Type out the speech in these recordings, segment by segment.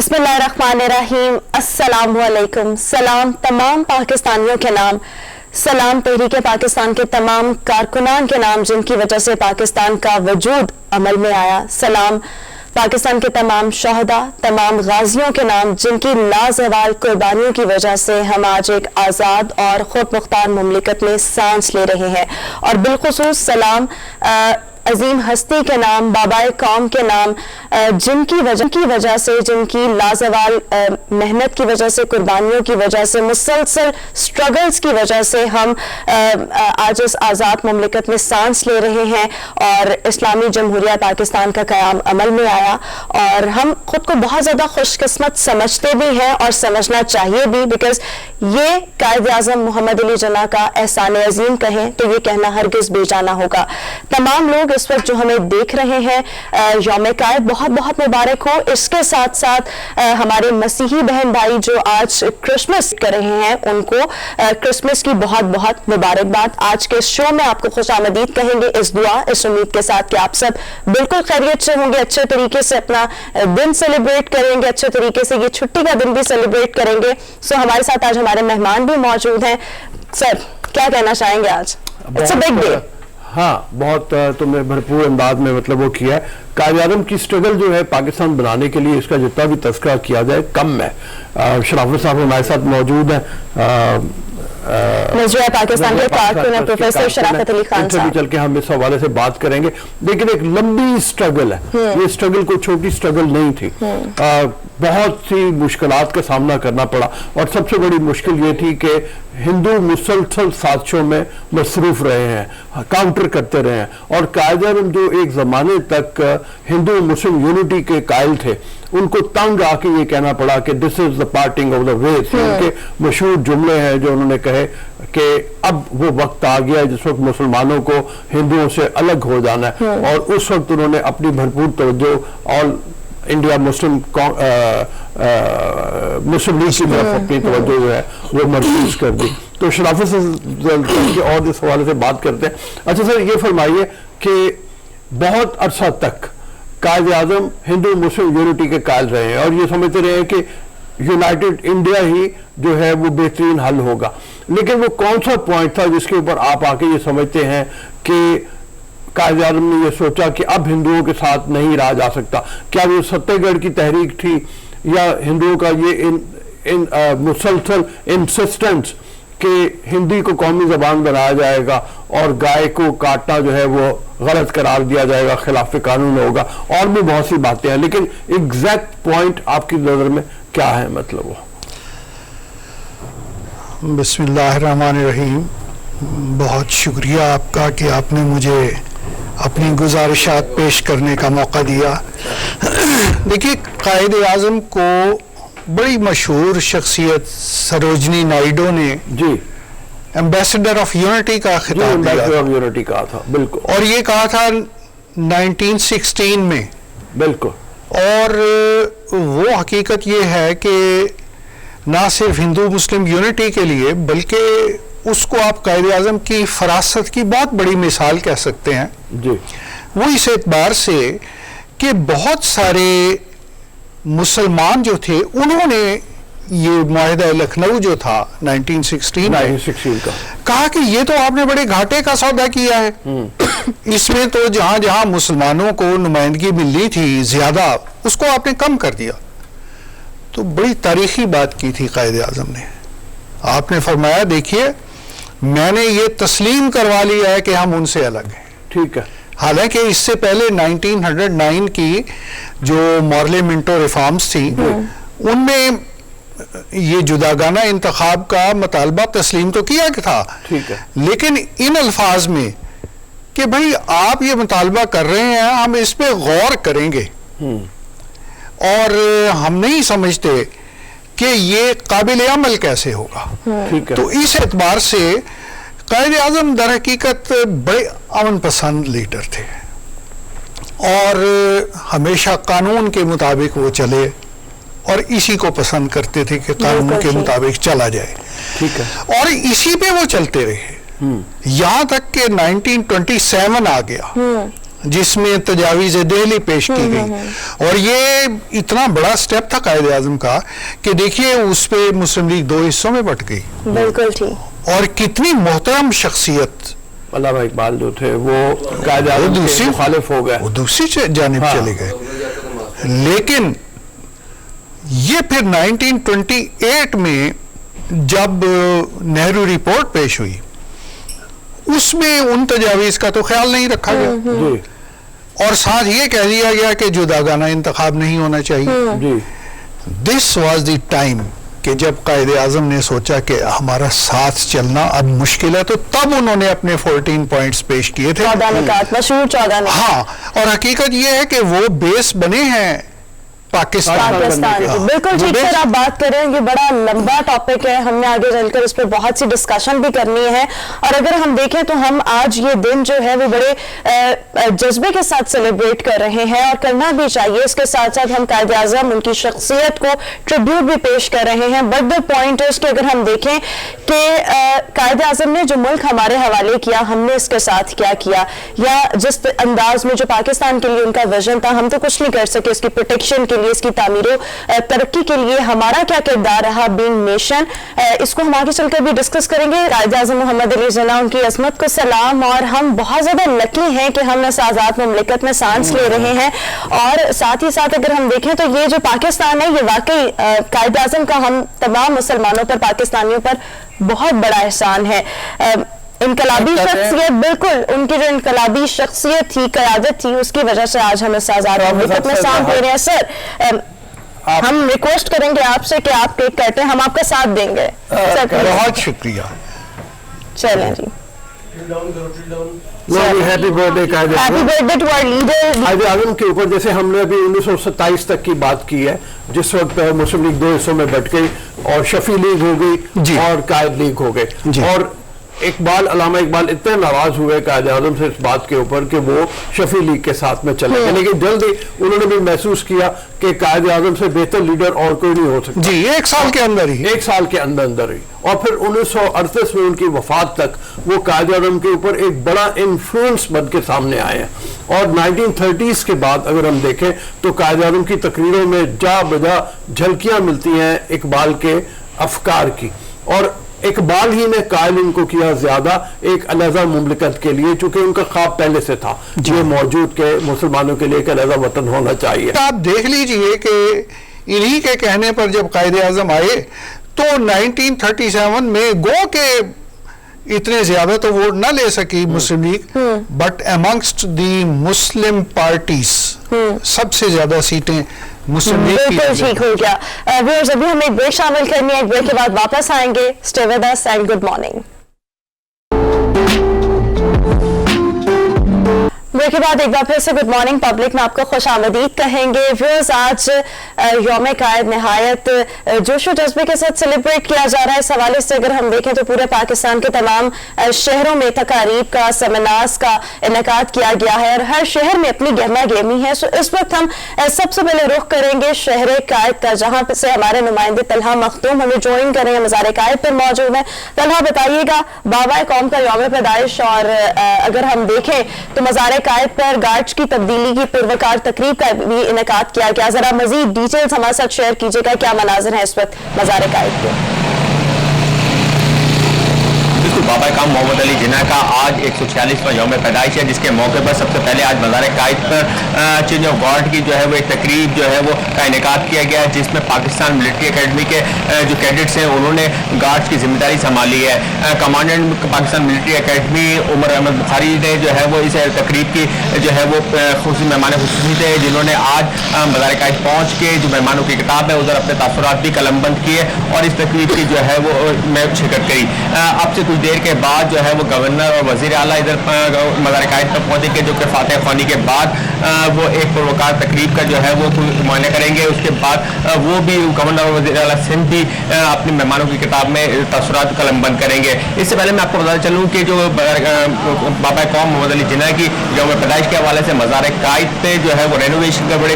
बिस्मिल्लाहिर्रहमानिर्रहीम, अस्सलामुअलैकुम। सलाम तमाम पाकिस्तानियों के नाम, सलाम तहरीक पाकिस्तान के तमाम कारकुनान के नाम जिनकी वजह से पाकिस्तान का वजूद अमल में आया। सलाम पाकिस्तान के तमाम शहदा, तमाम गाजियों के नाम जिनकी लाजवाल कुर्बानियों की वजह से हम आज एक आज़ाद और खुद मुख्तार मुमलिकत में सांस ले रहे हैं। और बिलखुसूस सलाम अजीम हस्ती के नाम, बाबाए कौम के नाम, जिनकी वजह से, जिनकी लाजवाल मेहनत की वजह से, कुर्बानियों की वजह से, मुसलसल स्ट्रगल्स की वजह से हम आज इस आज़ाद मुमलिकत में सांस ले रहे हैं और इस्लामी जमहूरिया पाकिस्तान का क़याम अमल में आया। और हम खुद को बहुत ज़्यादा खुशकिस्मत समझते भी हैं और समझना चाहिए भी, बिकॉज ये कायद आज़म मोहम्मद अली जिन्ना का एहसान अजीम कहें तो ये कहना हरगिज़ बेजाना होगा। तमाम लोग इस वक्त जो हमें देख रहे हैं, यौम कायद बहुत बहुत मुबारक हो। इसके साथ साथ हमारे मसीही बहन भाई जो आज क्रिसमस कर रहे हैं उनको क्रिसमस की बहुत बहुत मुबारकबाद। आज के शो में आपको खुशामदीद कहेंगे इस दुआ, इस उम्मीद के साथ कि आप सब बिल्कुल खैरियत से होंगे, अच्छे तरीके से अपना दिन सेलिब्रेट करेंगे, अच्छे तरीके से ये छुट्टी का दिन भी सेलिब्रेट करेंगे। सो हमारे साथ आज हमारे मेहमान भी मौजूद हैं। सर, क्या कहना चाहेंगे आज? It's a big day. हाँ, बहुत तुमने भरपूर अंदाज में मतलब वो किया है। कायद-ए-आज़म की स्ट्रगल जो है पाकिस्तान बनाने के लिए, इसका जितना भी तज़किरा किया जाए कम है। शराफत साहब हमारे साथ मौजूद हैं, पाकिस्तान के कारकुन प्रोफेसर शराफत अली खान साहब। चल के हम इस हवाले से बात करेंगे, लेकिन एक लंबी स्ट्रगल है। ये स्ट्रगल कोई छोटी स्ट्रगल नहीं थी। बहुत सी मुश्किलात का सामना करना पड़ा और सबसे बड़ी मुश्किल ये थी कि हिंदू मुसलसल साजिशों में मसरूफ रहे हैं, काउंटर करते रहे हैं। और कायद-ए-आज़म जो एक ज़माने तक हिंदू मुस्लिम यूनिटी के कायल थे, उनको तंग आके ये कहना पड़ा कि this is the parting of the ways. उनके मशहूर जुमले हैं जो उन्होंने कहे कि अब वो वक्त आ गया है जिस वक्त मुसलमानों को हिंदुओं से अलग हो जाना है। और उस वक्त उन्होंने अपनी भरपूर तवज्जो ऑल इंडिया मुस्लिम लीग की तरफ अपनी तवज्जो जो है वो मरकूज कर दी। तो शराफत से और इस हवाले से बात करते हैं। अच्छा सर, ये फरमाइए कि बहुत अरसा तक कायद-ए-आज़म हिंदू मुस्लिम यूनिटी के कायल रहे हैं और ये समझते रहे हैं कि यूनाइटेड इंडिया ही जो है वो बेहतरीन हल होगा। लेकिन वो कौन सा पॉइंट था जिसके ऊपर आप आके ये समझते हैं कि कायद-ए-आज़म ने ये सोचा कि अब हिंदुओं के साथ नहीं रहा जा सकता? क्या वो सत्याग्रह की तहरीक थी या हिंदुओं का ये मुसलसल इंसिस्टेंस कि हिंदी को कौमी जबान बनाया जाएगा और गाय को काटना जो है वो गलत करार दिया जाएगा, खिलाफ कानून होगा, और भी बहुत सी बातें हैं। लेकिन एग्जैक्ट पॉइंट आपकी नजर में क्या है? मतलब वो बिस्मिल्लाहिर्रहमानिर्रहीम, बहुत शुक्रिया आपका कि आपने मुझे अपनी गुजारिशात पेश करने का मौका दिया। देखिए, कायद-ए-आज़म को बड़ी मशहूर शख्सियत सरोजनी नायडू ने जी एम्बेसडर ऑफ यूनिटी का खिताब दिया, ऑफ यूनिटी कहा था। बिल्कुल। और ये कहा था 1916 में। बिल्कुल। और वो हकीकत ये है कि ना सिर्फ हिंदू मुस्लिम यूनिटी के लिए बल्कि उसको आप कायद-ए-आज़म की फरासत की बहुत बड़ी मिसाल कह सकते हैं जी। वो इस एतबार से कि बहुत सारे मुसलमान जो थे उन्होंने ये मुआहिदा लखनऊ जो था 1916 का कहा कि ये तो आपने बड़े घाटे का सौदा किया है। इसमें तो जहां जहां मुसलमानों को नुमाइंदगी मिलनी थी ज्यादा, उसको आपने कम कर दिया। तो बड़ी तारीखी बात की थी कायद-ए-आज़म ने। आपने फरमाया, देखिए मैंने ये तस्लीम करवा लिया है कि हम उनसे अलग हैं। ठीक है। हालांकि इससे पहले 1909 की जो मॉर्ले मिंटो रिफॉर्म्स थी उनमें ये जुदागाना इंतखाब का मुतालबा तस्लीम तो किया था। ठीक है। लेकिन इन अल्फाज में कि भाई आप ये मुतालबा कर रहे हैं, हम इस पे गौर करेंगे और हम नहीं समझते कि ये काबिल अमल कैसे होगा। ठीक है। तो इस एतबार से कायद-ए-आज़म दर हकीकत बड़े अमन पसंद लीडर थे और हमेशा कानून के मुताबिक वो चले और इसी को पसंद करते थे कि कानून के मुताबिक चला जाए। ठीक है। और इसी पे वो चलते रहे यहाँ तक कि 1927 आ गया जिसमें तजावीज़ दहली पेश की गई। और ये इतना बड़ा स्टेप था कायद आज़म का कि देखिए उस पे मुस्लिम लीग 2 हिस्सों में बट गई। बिल्कुल ठीक। और कितनी मोहतरम शख्सियत, अल्लामा इकबाल जो थे वो कायद आज़म के मुखालिफ हो गए, वो दूसरी जानिब चले गए। लेकिन ये फिर 1928 में जब नेहरू रिपोर्ट पेश हुई, उसमें उन तजावीज़ का तो ख्याल नहीं रखा गया जी, और साथ ये कह दिया गया कि जुदागाना इंतखाब नहीं होना चाहिए। जी। दिस वॉज द टाइम कि जब कायदे आज़म ने सोचा कि हमारा साथ चलना अब मुश्किल है, तो तब उन्होंने अपने 14 पॉइंट्स पेश किए थे। 14 निकात, मशहूर 14 निकात। हाँ, और हकीकत ये है कि वो बेस बने हैं पाकिस्तान की। बिल्कुल ठीक सर, आप बात कर रहे हैं, ये बड़ा लंबा टॉपिक है, हमने आगे चलकर इस पर बहुत सी डिस्कशन भी करनी है। और अगर हम देखें तो हम आज ये दिन जो है वो बड़े जज्बे के साथ सेलिब्रेट कर रहे हैं, और करना भी चाहिए। इसके साथ साथ हम कायदे आज़म, उनकी शख्सियत को ट्रिब्यूट भी पेश कर रहे हैं। बट द पॉइंट इज कि अगर हम देखें कि कायदे आज़म ने जो मुल्क हमारे हवाले किया, हमने इसके साथ क्या किया, या जिस अंदाज में जो पाकिस्तान के लिए उनका विजन था, हम तो कुछ नहीं कर सके इसकी प्रोटेक्शन के लिए, इसकी तामीर तरक्की के लिए हमारा क्या किरदार रहा बीइंग नेशन। इसको हम आगे चलकर भी डिस्कस करेंगे। कायद आज़म मोहम्मद अली जिन्ना, उनकी अजमत को सलाम। और हम बहुत ज्यादा लकी हैं कि हम इस आजाद मुमलिकत में सांस ले रहे हैं। और साथ ही साथ अगर हम देखें तो ये जो पाकिस्तान है, ये वाकई कायद आज़म का हम तमाम मुसलमानों पर, पाकिस्तानियों पर बहुत बड़ा एहसान है। इनकलाबी शख्सियत, बिल्कुल उनकी जो इनकलाबी शख्सियत थी, क़यादत थी, उसकी वजह से आज हम इस आजाद मुमलिकत में सांस ले रहे हैं। सर, हम रिक्वेस्ट करेंगे आपसे कि आप टेक करते हैं, हम आपका साथ देंगे। बहुत शुक्रिया। चलें जी। Happy birthday Quaid happy birthday to our leader. Quaid Azam के ऊपर जैसे हमने अभी 1927 तक की बात की है, जिस वक्त मुस्लिम लीग 2 हिस्सों में बट गई और शफी लीग हो गई और कायद लीग हो गई। और इकबाल, अल्लामा इकबाल इतने नाराज हुए कायद आज़म से इस बात के ऊपर कि वो शफी लीग के साथ में चले गए। लेकिन जल्दी उन्होंने भी महसूस किया कि कायद आज़म से बेहतर लीडर और कोई नहीं हो सकता जी। 1 साल के अंदर ही, 1 साल के अंदर ही। और फिर 1938 में उनकी वफात तक वो कायद आज़म के ऊपर एक बड़ा इन्फ्लुएंस बन के सामने आए हैं। और 1930s के बाद अगर हम देखें तो कायद आज़म की तकरीरों में जा बजा झलकियां मिलती हैं इकबाल के अफकार की। और इकबाल ही ने कायल इनको किया ज्यादा एक अलहदा मुमलिकत के लिए, चूंकि उनका ख्वाब पहले से था ये मौजूद के मुसलमानों के लिए एक अलहदा वतन होना चाहिए। आप देख लीजिए कि इन्हीं के कहने पर जब कायदे आज़म आए तो 1937 में गो के इतने ज्यादा तो वोट ना ले सकी Muslim League, but amongst the Muslim parties सबसे ज्यादा सीटें मुस्लिम लीग की। बिल्कुल ठीक हो गया। व्यूअर्स, अभी हमें एक ब्रेक शामिल करनी है, एक ब्रेक के बाद वापस आएंगे। Stay with us and good morning. Break के बाद एक बार फिर से गुड मॉर्निंग पब्लिक में आपको खुश आमदीद कहेंगे। व्यूअर्स, आज यौम कायद नहायत जोशो जज्बे के साथ सेलिब्रेट किया जा रहा है। इस हवाले से अगर हम देखें तो पूरे पाकिस्तान के तमाम शहरों में तकारीब का, सेमिनार्स का इनेकाद किया गया है और हर शहर में अपनी गहमा गहमी है। सो इस वक्त हम सबसे पहले रुख करेंगे शहर कायद का, जहाँ से हमारे नुमाइंदे तलहा मखदूम हमें ज्वाइन करेंगे, मज़ार कायद पर मौजूद है। तलहा, बताइएगा, बाबा कौम का यौम पैदाइश, और अगर हम देखें तो मज़ार कायद पर गार्ड्स की तब्दीली की पुरवकार तकरीब का भी इनेकाद किया गया। जरा मजीद डिटेल्स हमारे साथ शेयर कीजिएगा, क्या मनाजिर है इस वक्त मज़ार कायद के? बाबा काम मोहम्मद अली जिन्ना का आज 146वां यौम पैदाइश है, जिसके मौके पर सबसे पहले आज मज़ार कायद पर चेंज ऑफ गार्ड की जो है वो एक तकरीब जो है वो का इनेकाद किया गया, जिसमें पाकिस्तान मिलिट्री अकेडमी के जो कैडेट्स हैं उन्होंने गार्ड्स की जिम्मेदारी संभाली है। Commandant Pakistan military academy Umar Ahmed Bukhari ने जो है वो इस तकरीब की जो है वो खुसूसी मेहमान खुसूसी थे, जिन्होंने आज मज़ार कायद पहुँच के जो मेहमानों की किताब है उधर अपने तासुरात भी कलमबंद किए और इस तकरीब की जो है वो मैं शिरकत करी। अब से कुछ देर के बाद जो है वो गवर्नर और वजीर आला इधर मज़ार कायद पर पहुंचेंगे, जो कि फातिहा ख्वानी के बाद वो एक पुरवकार तकरीब का जो है वो मुआयना करेंगे। उसके बाद वो भी गवर्नर और वजीर आला सिंध भी अपने मेहमानों की किताब में तासुरात कलमबंद करेंगे। इससे पहले मैं आपको बता चलूँ कि जो बाबा कौम मोहम्मद अली जिन्ना की यौम पैदाइश के हवाले से मज़ार कायद पे जो है वो रेनोवेशन का बड़े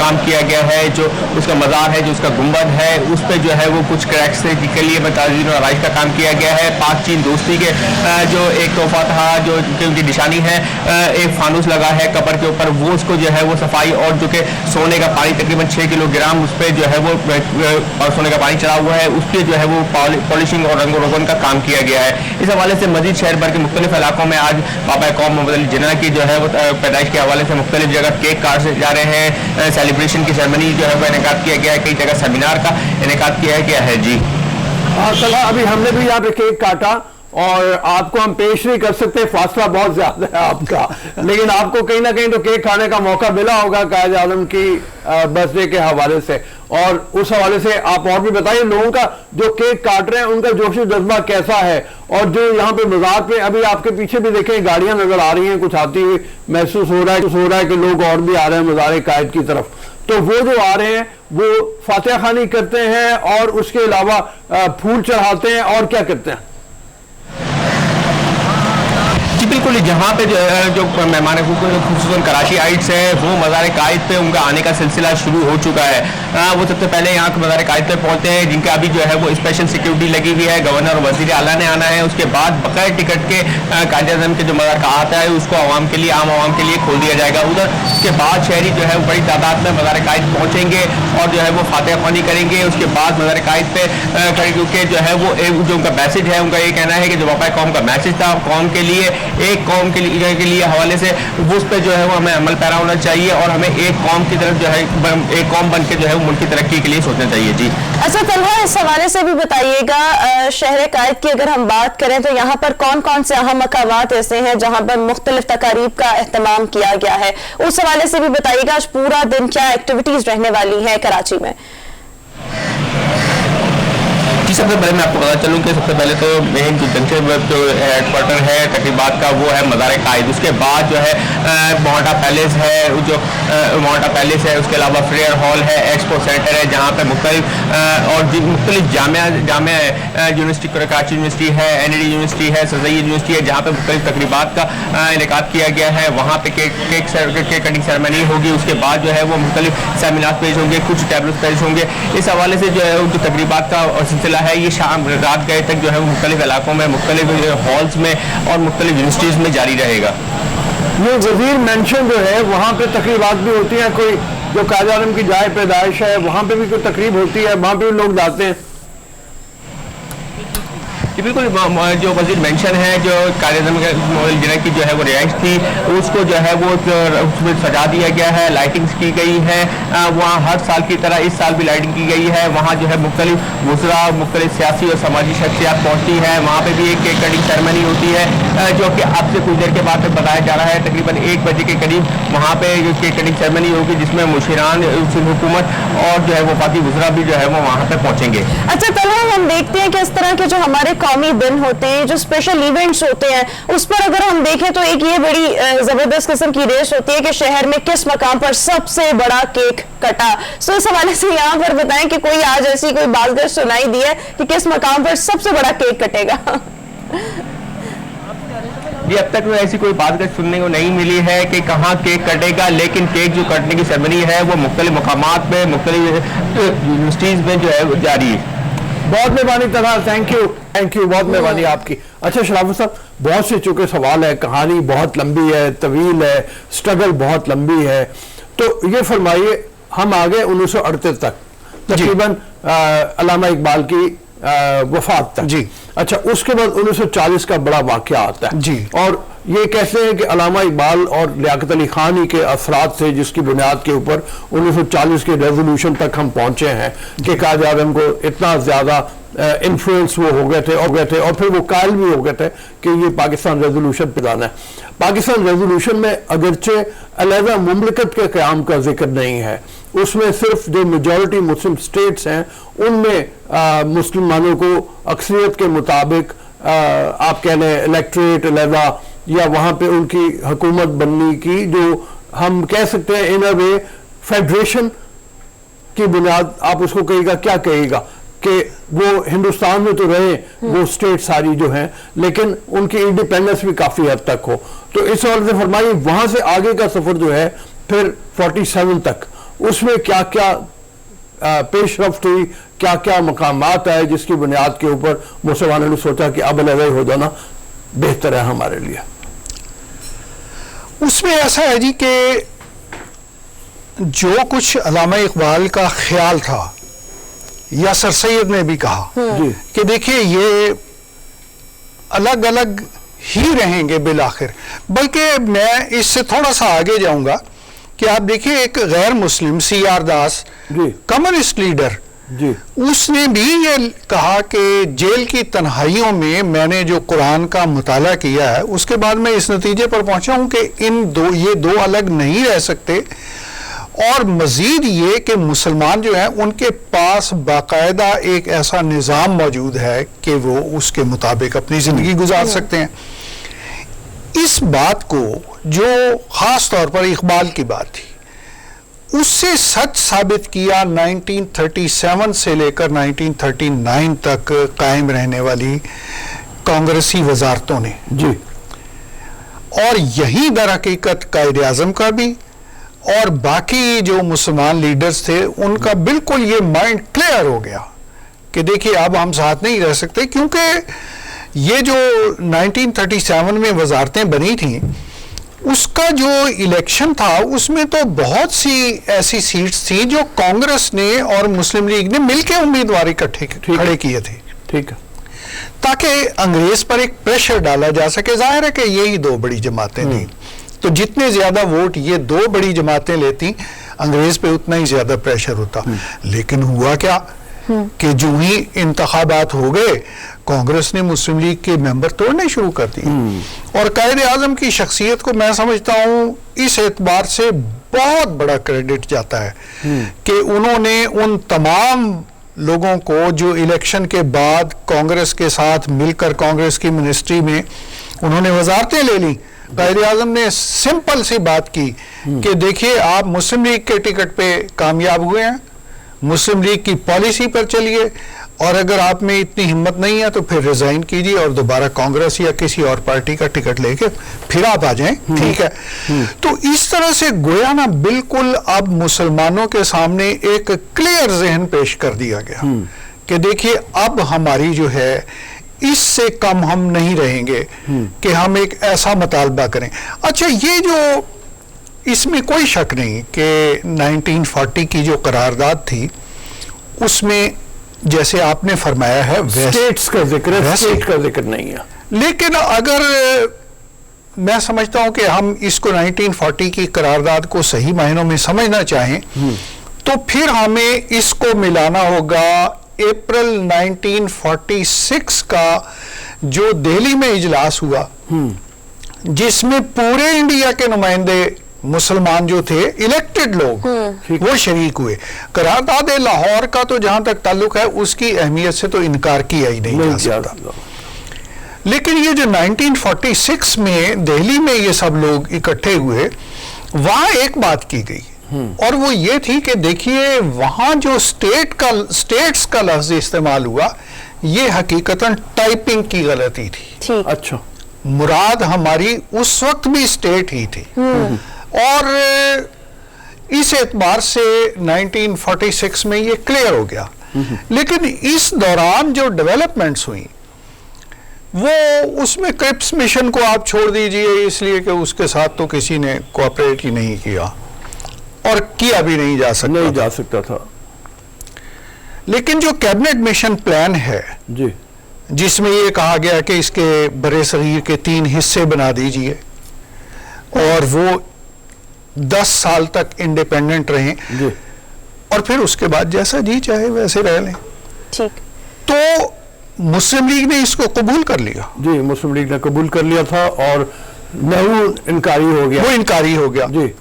काम किया गया है। जो उसका मज़ार है, जो उसका गुंबद है, उस पर जो है वो कुछ क्रैक्स के लिए ताज़ीर और आराइश का काम किया गया है। पाक चीन दोस्ती के जो एक तोहफा था, जो उनकी निशानी है, एक फानूस लगा है कब्र के ऊपर, वो उसको जो है वो सफाई, और जो कि सोने का पानी तकरीबन 6 किलोग्राम उस पर जो है वो सोने का पानी चढ़ा हुआ है, उस पर जो है वो पॉलिशिंग और रंग रोगन का काम किया गया है। इस हवाले से मजीद शहर भर के मुख्तलिफ इलाकों में आज बाबा कौम मोहम्मद अली जिन्ना की जो है वो पैदाइश के हवाले से मुख्तलिफ जगह केक काट से जा रहे हैं, सेलिब्रेशन की सेरेमनी जो है वो इनेकाद किया गया है, कई जगह सेमिनार का इनेकाद किया गया है। जी हाँ सलाह, अभी हमने भी यहाँ पे केक काटा और आपको हम पेश नहीं कर सकते, फासला बहुत ज्यादा है आपका, लेकिन आपको कहीं ना कहीं तो केक खाने का मौका मिला होगा कायद आज़म की बर्थडे के हवाले से, और उस हवाले से आप और भी बताइए लोगों का जो केक काट रहे हैं उनका जोश जज्बा कैसा है, और जो यहाँ पे बाजार पे अभी आपके पीछे भी देखें गाड़ियां नजर आ रही हैं कुछ आती हुई, महसूस हो रहा है कि लोग और भी आ रहे हैं मज़ार कायद की तरफ, तो वो जो आ रहे हैं वो फातिहा खानी करते हैं और उसके अलावा फूल चढ़ाते हैं और क्या करते हैं? बिल्कुल, जहाँ पे जो मेहमान खूबसूरत कराची आइट्स हैं वो मज़ार कायद पे उनका आने का सिलसिला शुरू हो चुका है। वो सबसे पहले यहाँ के मज़ार कायद पे पहुँचते हैं, जिनका अभी जो है वो स्पेशल सिक्योरिटी लगी हुई है, गवर्नर और वज़ीर आला ने आना है, उसके बाद बगैर टिकट के कायद आज़म के जो मज़ार का आता है उसको आवाम के लिए, आम आवाम के लिए खोल दिया जाएगा। उधर उसके बाद शहरी जो है बड़ी तादाद में मज़ार कायद पहुँचेंगे और जो है वो फातिहा ख्वानी करेंगे। उसके बाद मज़ार कायद पे क्योंकि जो है वो जो उनका मैसेज है, उनका ये कहना है कि जो बाबा कौम का मैसेज था कौम के लिए, एक कौम के लिए हवाले से वो उस पर जो है वो हमें अमल पैरा होना चाहिए और हमें एक कौम की तरफ जो है एक कौम बन के जो है वो मुल्क की तरक्की के लिए सोचना चाहिए। जी अच्छा तलहा, इस हवाले से भी बताइएगा, शहर कायद की अगर हम बात करें तो यहाँ पर कौन कौन से अहम मकामात ऐसे हैं जहाँ पर मुख्तलिफ तकारीब का एहतमाम किया गया है, उस हवाले से भी बताइएगा। आज पूरा दिन क्या एक्टिविटीज रहने वाली है कराची में? जी सबसे पहले मैं आपको बता चलूँ कि सबसे पहले तो मेन जो हेडक्वार्टर है तकरीबात का वो है मज़ार कायद, उसके बाद जो है मोहटा पैलेस है, जो मोहटा पैलेस है, उसके अलावा फेयर हॉल है, एक्सपो सेंटर है जहाँ पर मुख्तलिफ जामिया यूनिवर्सिटी, कराची यूनिवर्सिटी है, NED यूनिवर्सिटी है, सज़ई यूनिवर्सिटी है, जहाँ पर मुख्तलिफ तकरीबात का इनेकाद किया गया है। वहाँ पे केक कटिंग सेरेमनी होगी, उसके बाद जो है वो मुख्तलिफ सेमिनार पेश होंगे, कुछ टैबलेट पेश होंगे। इस हवाले से जो है जो तकरीबात का सिलसिला है ये शाम रात गए तक जो है वो मुख्तलिफ इलाकों में, मुख्तलिफ हॉल्स में और मुख्तलिफ यूनिवर्सिटीज़ में जारी रहेगा। ये वजीर मेंशन जो है वहाँ पे तकरीबात भी होती हैं, कोई जो कायद आज़म की जाए पैदाइश है वहाँ पे भी कोई तकरीब होती है, वहाँ पे भी लोग जाते हैं? बिल्कुल, जो वजीर मेंशन है, जो कायद आज़म की जो है वो रिहाइश थी उसको जो है वो उसमें सजा दिया गया है, लाइटिंग्स की गई है, वहाँ हर साल की तरह इस साल भी लाइटिंग की गई है। वहाँ जो है मुख्तलिफ वज़रा, मुख्तलिफ सियासी और समाजी शख्सियात पहुँचती हैं, वहाँ पर भी एक केक कटिंग सेरेमनी होती है जो कि अब से कुछ देर के बाद बताया जा रहा है, तकरीबन 1 बजे के करीब वहाँ पे केक कटिंग सेरेमनी होगी जिसमें मुशीरान हुकूमत और जो है वो बाकी वज़रा भी जो है वो वहाँ पर पहुँचेंगे। अच्छा तलहा, हम देखते हैं कि इस तरह के जो हमारे कौमी दिन होते हैं, जो स्पेशल इवेंट्स होते हैं, उस पर अगर हम देखें तो एक ये बड़ी जबरदस्त किस्म की रेस होती है कि शहर में किस मकाम पर सबसे बड़ा केक कटा। सो इस हवाले से यहाँ पर बताएं कि कोई आज ऐसी कोई बातगश सुनाई दी है कि किस मकाम पर सबसे बड़ा केक कटेगा? ये अब तक ऐसी कोई बात सुनने को नहीं मिली है कि कहाँ केक कटेगा, लेकिन केक जो कटने की सेरेमनी है वो मुख्तलिफ मकामात में, मुख्तलिफ यूनिवर्सिटीज़ में जो है वो जारी है। बहुत मेहरबानी तलहा, थैंक यू, बहुत मेहरबानी आपकी। अच्छा शराफत साहब, बहुत से चूंकि सवाल है, कहानी बहुत लंबी है, तवील है, स्ट्रगल बहुत लंबी है, तो ये फरमाइए हम आ गए 1938 तक, तकरीबन अल्लामा इकबाल की वफात तक। जी अच्छा, उसके बाद 1940 का बड़ा वाकया आता है जी, और ये कहते हैं कि अल्लामा इकबाल और लियाकत अली खान ही के असरात से, जिसकी बुनियाद के ऊपर 1940 के रेजोल्यूशन तक हम पहुंचे हैं कि कायद आज़म को इतना ज्यादा इन्फ्लुएंस वो हो गए थे और फिर वो कायल भी हो गए थे कि ये पाकिस्तान रेजोल्यूशन पे जाना है। पाकिस्तान रेजोल्यूशन में अगरचे अलहदा मुमलिकत के क़याम का जिक्र नहीं है, उसमें सिर्फ जो मेजॉरिटी मुस्लिम स्टेट्स हैं उनमें मुसलमानों को अक्सरियत के मुताबिक आप कह लें इलेक्ट्रेट अलहदा या वहाँ पे उनकी हुकूमत बनने की, जो हम कह सकते हैं इन अ वे फेडरेशन की बुनियाद, आप उसको कहेगा क्या कहेगा कि वो हिंदुस्तान में तो रहे वो स्टेट सारी जो हैं, लेकिन उनकी इंडिपेंडेंस भी काफ़ी हद तक हो। तो इस हवाले से फरमाइए वहाँ से आगे का सफ़र जो है फिर 47 तक, उसमें क्या क्या पेशरफ्त हुई, क्या क्या मकामात आए जिसकी बुनियाद के ऊपर मुसलमानों ने सोचा कि अब अलग हो जाना बेहतर है हमारे लिए? उसमें ऐसा है जी कि जो कुछ अल्लामा इकबाल का ख्याल था या सर सैयद ने भी कहा जी। कि देखिए ये अलग अलग ही रहेंगे बिलाखिर, बल्कि मैं इससे थोड़ा सा आगे जाऊंगा कि आप देखिए एक गैर मुस्लिम CR Das ji. Communist leader, जी। उसने भी ये कहा कि जेल की तन्हाइयों में मैंने जो कुरान का मुताला किया है उसके बाद मैं इस नतीजे पर पहुंचा हूं कि ये दो अलग नहीं रह सकते, और मजीद ये कि मुसलमान जो हैं उनके पास बाकायदा एक ऐसा निज़ाम मौजूद है कि वो उसके मुताबिक अपनी ज़िंदगी गुजार सकते हैं। इस बात को जो ख़ास तौर पर इकबाल की बात थी उससे सच साबित किया 1937 से लेकर 1939 तक कायम रहने वाली कांग्रेसी वजारतों ने जी। और यही दर हकीकत कायदे आज़म का भी और बाकी जो मुसलमान लीडर्स थे उनका बिल्कुल ये माइंड क्लियर हो गया कि देखिए अब हम साथ नहीं रह सकते, क्योंकि ये जो 1937 में वजारतें बनी थी उसका जो इलेक्शन था उसमें तो बहुत सी ऐसी सीट्स थी जो कांग्रेस ने और मुस्लिम लीग ने मिलकर उम्मीदवार इकट्ठे खड़े किए थे, ठीक है, ताकि अंग्रेज पर एक प्रेशर डाला जा सके। जाहिर है कि यही दो बड़ी जमातें थी, तो जितने ज्यादा वोट ये दो बड़ी जमातें लेती अंग्रेज पे उतना ही ज्यादा प्रेशर होता। लेकिन हुआ क्या कि जो ही इंतखाबात हो गए कांग्रेस ने मुस्लिम लीग के मेंबर तोड़ने शुरू कर दिए, और कायदे आजम की शख्सियत को मैं समझता हूँ इस एतबार से बहुत बड़ा क्रेडिट जाता है कि उन्होंने उन तमाम लोगों को जो इलेक्शन के बाद कांग्रेस के साथ मिलकर कांग्रेस की मिनिस्ट्री में उन्होंने वजारतें ले ली, कायदे आजम ने सिंपल सी बात की कि देखिए आप मुस्लिम लीग के टिकट पे कामयाब हुए हैं, मुस्लिम लीग की पॉलिसी पर चलिए, और अगर आप में इतनी हिम्मत नहीं है तो फिर रिजाइन कीजिए और दोबारा कांग्रेस या किसी और पार्टी का टिकट लेके फिर आप आ जाएं, ठीक है। तो इस तरह से गोया ना बिल्कुल अब मुसलमानों के सामने एक क्लियर जहन पेश कर दिया गया कि देखिए अब हमारी जो है इससे कम हम नहीं रहेंगे कि हम एक ऐसा मुतालबा करें। अच्छा, ये जो इसमें कोई शक नहीं कि 1940 की जो करारदाद थी उसमें जैसे आपने फरमाया है स्टेट्स का जिक्र है, स्टेट का जिक्र नहीं है। लेकिन अगर मैं समझता हूं कि हम इसको 1940 की करारदाद को सही मायनों में समझना चाहें तो फिर हमें इसको मिलाना होगा अप्रैल 1946 का जो दिल्ली में इजलास हुआ जिसमें पूरे इंडिया के नुमाइंदे मुसलमान जो थे इलेक्टेड लोग वो शरीक हुए। करारदाद लाहौर का तो जहां तक ताल्लुक है उसकी अहमियत से तो इनकार किया ही नहीं जा सकता, लेकिन ये जो 1946 में दिल्ली में ये सब लोग इकट्ठे हुए वहां एक बात की गई और वो ये थी कि देखिए वहां जो स्टेट्स का लफ्ज इस्तेमाल हुआ ये हकीकतन टाइपिंग की गलती थी। अच्छा, मुराद हमारी उस वक्त भी स्टेट ही थी और इस एतबार से 1946 में ये क्लियर हो गया। लेकिन इस दौरान जो डेवलपमेंट्स हुई वो उसमें क्रिप्स मिशन को आप छोड़ दीजिए इसलिए कि उसके साथ तो किसी ने कोऑपरेट ही नहीं किया और किया भी नहीं जा सकता था। लेकिन जो कैबिनेट मिशन प्लान है जी, जिसमें ये कहा गया कि इसके बड़े शरीर के 3 हिस्से बना दीजिए और वो 10 साल तक इंडिपेंडेंट रहें और फिर उसके बाद जैसा जी चाहे वैसे रह लें, ठीक। तो मुस्लिम लीग ने इसको कबूल कर लिया। जी, मुस्लिम लीग ने कबूल कर लिया था और नेहरू इनकारी हो गया। वो इनकारी हो गया जी,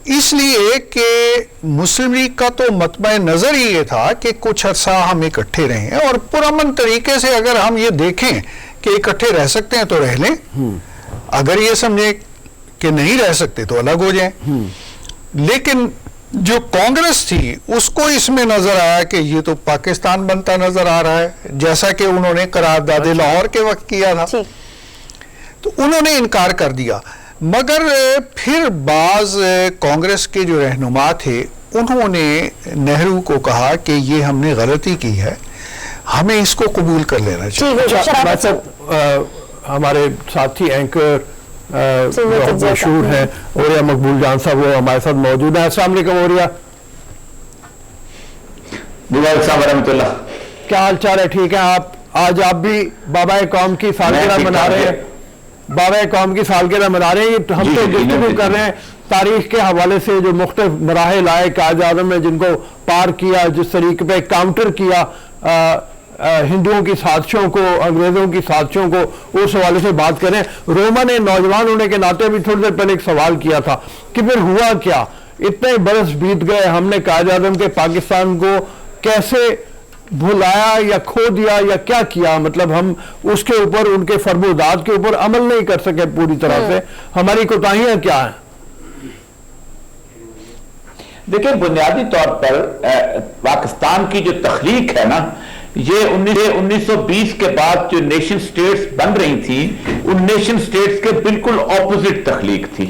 इसलिए कि मुस्लिम लीग का तो मतबा नजर ही ये था कि कुछ अर्सा हम इकट्ठे रहें और पुरअमन तरीके से अगर हम ये देखें कि इकट्ठे रह सकते हैं तो रह लें, अगर ये समझे कि नहीं रह सकते तो अलग हो जाएं। लेकिन जो कांग्रेस थी उसको इसमें नजर आया कि ये तो पाकिस्तान बनता नजर आ रहा है जैसा कि उन्होंने करारदाद लाहौर के वक्त किया था, तो उन्होंने इनकार कर दिया। मगर फिर बाज कांग्रेस के जो रहनुमा थे उन्होंने नेहरू को कहा कि ये हमने गलती की है, हमें इसको कबूल कर लेना चाहिए। ठीक है, शराफत साहब। हमारे साथी एंकर सैयद बहुत अफजल मशहूर साहब। हैं ओरिया मकबूल जान साहब, वो हमारे साथ मौजूद है। अस्सलाम वालेकुम ओरिया, वरहमतुल्लाह। क्या हाल चाल है? ठीक है आप? आज आप भी बाबा कौम की सालगिरह ठीक मना ठाक रहे है। हैं, बाबा कौम की सालगिरह मना रहे हैं। हम जी, तो जी, गुफ्तगू बिल्कुल। कर रहे हैं तारीख के हवाले से, जो मुख्तलिफ मराहिल आए कायद आज़म ने जिनको पार किया, जिस तरीके पे काउंटर किया हिंदुओं की साजिशों को, अंग्रेजों की साजिशों को, उस हवाले से बात करें। रोमा ने नौजवान होने के नाते भी थोड़ी देर पहले एक सवाल किया था कि फिर हुआ क्या, इतने बरस बीत गए, हमने कायद आज़म के पाकिस्तान को कैसे भुलाया या खो दिया या क्या किया? मतलब हम उसके ऊपर, उनके फरमोदात के ऊपर अमल नहीं कर सके पूरी तरह से। हमारी कोताहियां क्या हैं? देखिए, बुनियादी तौर पर पाकिस्तान की जो तख्लीक है ना, ये 1920 के बाद जो नेशन स्टेट्स बन रही थी, उन नेशन स्टेट्स के बिल्कुल ऑपोजिट तख्लीक थी।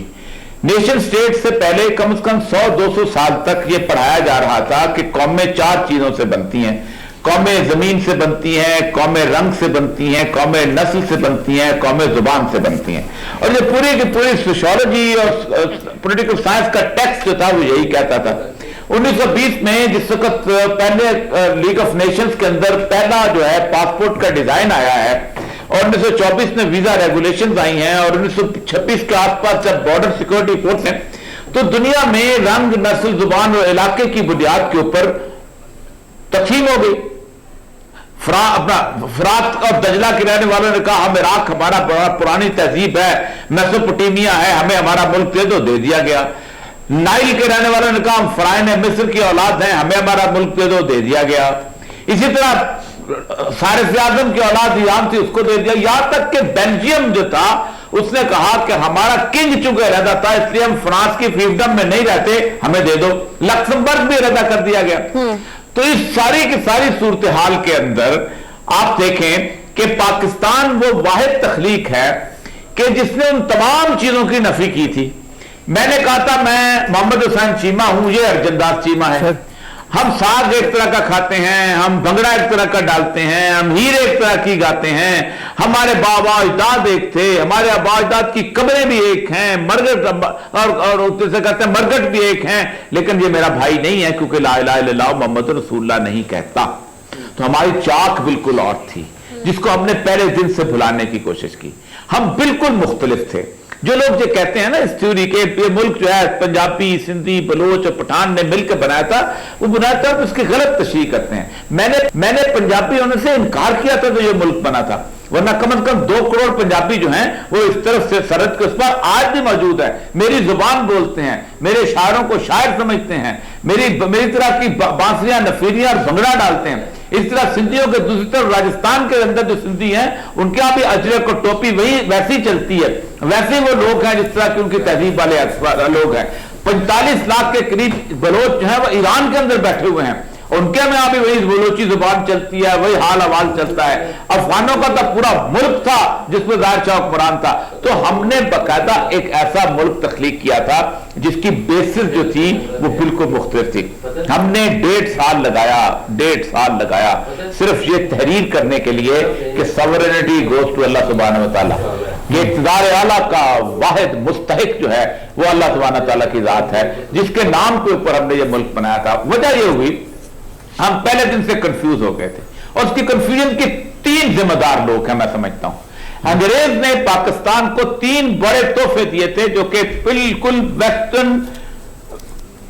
नेशन स्टेट से पहले कम से कम 100-200 साल तक ये पढ़ाया जा रहा था कि कौमें 4 चीजों से बनती हैं। कौमें जमीन से बनती हैं, कौमें रंग से बनती हैं, कौमें नस्ल से बनती हैं, कौमें जुबान से बनती हैं। और ये पूरी की पूरी सोशियोलॉजी और पॉलिटिकल साइंस का टेक्स्ट जो था वो यही कहता था। 1920 में जिस वक्त पहले लीग ऑफ नेशंस के अंदर पहला जो है पासपोर्ट का डिजाइन आया है, और 1924 में वीजा रेगुलेशंस आई हैं, और 1926 के आसपास जब बॉर्डर सिक्योरिटी फोर्स है, तो दुनिया में रंग, नस्ल, जुबान और इलाके की बुनियाद के ऊपर तकसीम हो गई। फरात और दजला के रहने वालों ने कहा हम इराक, हमारा बड़ा पुरानी तहजीब है, मेसोपोटामिया है, हमें हमारा मुल्क दे दिया गया। नाइल के रहने वालों ने कहा हम फराइन मिस्र की औलाद हैं, हमें हमारा मुल्क दे दिया गया। इसी तरह सारिस आजम की औलाद ईरान थी, उसको दे दिया। यहां तक कि बेल्जियम जो था उसने कहा कि हमारा किंग चुके रहता था, इसलिए हम फ्रांस की फ्रीडम में नहीं रहते, हमें दे दो। लक्समबर्ग भी रद्दा कर दिया गया। तो इस सारी की सारी सूरत हाल के अंदर आप देखें कि पाकिस्तान वो वाहिद तख्लीक है कि जिसने उन तमाम चीजों की नफी की थी। मैंने कहा था मैं मोहम्मद हुसैन चीमा हूं, ये अर्जनदास चीमा है। हम साग एक तरह का खाते हैं, हम भंगड़ा एक तरह का डालते हैं, हम हीरे एक तरह की गाते हैं, हमारे बाबा अजदाद एक थे, हमारे आबा अजदाद की कब्रें भी एक हैं, मरगट और जैसे कहते हैं मरगट भी एक हैं, लेकिन ये मेरा भाई नहीं है क्योंकि ला इलाहा इल्लल्लाह मोहम्मद रसूलुल्लाह नहीं कहता। तो हमारी चाक बिल्कुल और थी, जिसको हमने पहले दिन से भुलाने की कोशिश की। हम बिल्कुल मुख्तलिफ थे। जो लोग जो कहते हैं ना इस थ्योरी के ये मुल्क जो है पंजाबी, सिंधी, बलोच और पठान ने मिलकर बनाया था, वो बनाया था, तो उसकी गलत तशरीह करते हैं। मैंने पंजाबी होने से इनकार किया था तो ये मुल्क बना था, वरना कम से कम 2 करोड़ पंजाबी जो हैं वो इस तरफ से सरहद के उस पर आज भी मौजूद है। मेरी जुबान बोलते हैं, मेरे शायरों को शायर समझते हैं, मेरी तरह की बांसुरियां, नफीरियां और भंगड़ा डालते हैं। इस तरह सिंधियों के दूसरी तरफ राजस्थान के अंदर जो सिंधी हैं उनके यहां भी अजरक और टोपी वैसी चलती है, वैसे वो लोग हैं जिस तरह की उनकी तहजीब वाले लोग हैं। 45 लाख के करीब बलोच जो है वो ईरान के अंदर बैठे हुए हैं, उनके में यहाँ भी वही बलोची जुबान चलती है, वही हाल हवाल चलता है। अफगानों का तो पूरा मुल्क था जिसमें जाहिर शाह हुक्मरान था। तो हमने बाकायदा एक ऐसा मुल्क तख्लीक किया था जिसकी बेसिस जो थी वो बिल्कुल मुख्तलिफ थी। हमने 1.5 साल लगाया सिर्फ ये तहरीर करने के लिए कि सॉवरेनिटी गोज टू अल्लाह सुब्हानहू व तआला, ये इक़्तिदार आला का वाहिद मुस्तहिक जो है वो अल्लाह सुब्हानहू व तआला की जात है, जिसके नाम के ऊपर हमने ये मुल्क बनाया था। वजह ये हुई हम पहले दिन से कंफ्यूज हो गए थे, और उसकी कंफ्यूजन के 3 जिम्मेदार लोग हैं मैं समझता हूं। अंग्रेज ने पाकिस्तान को 3 बड़े तोहफे दिए थे जो कि बिल्कुल वेस्टर्न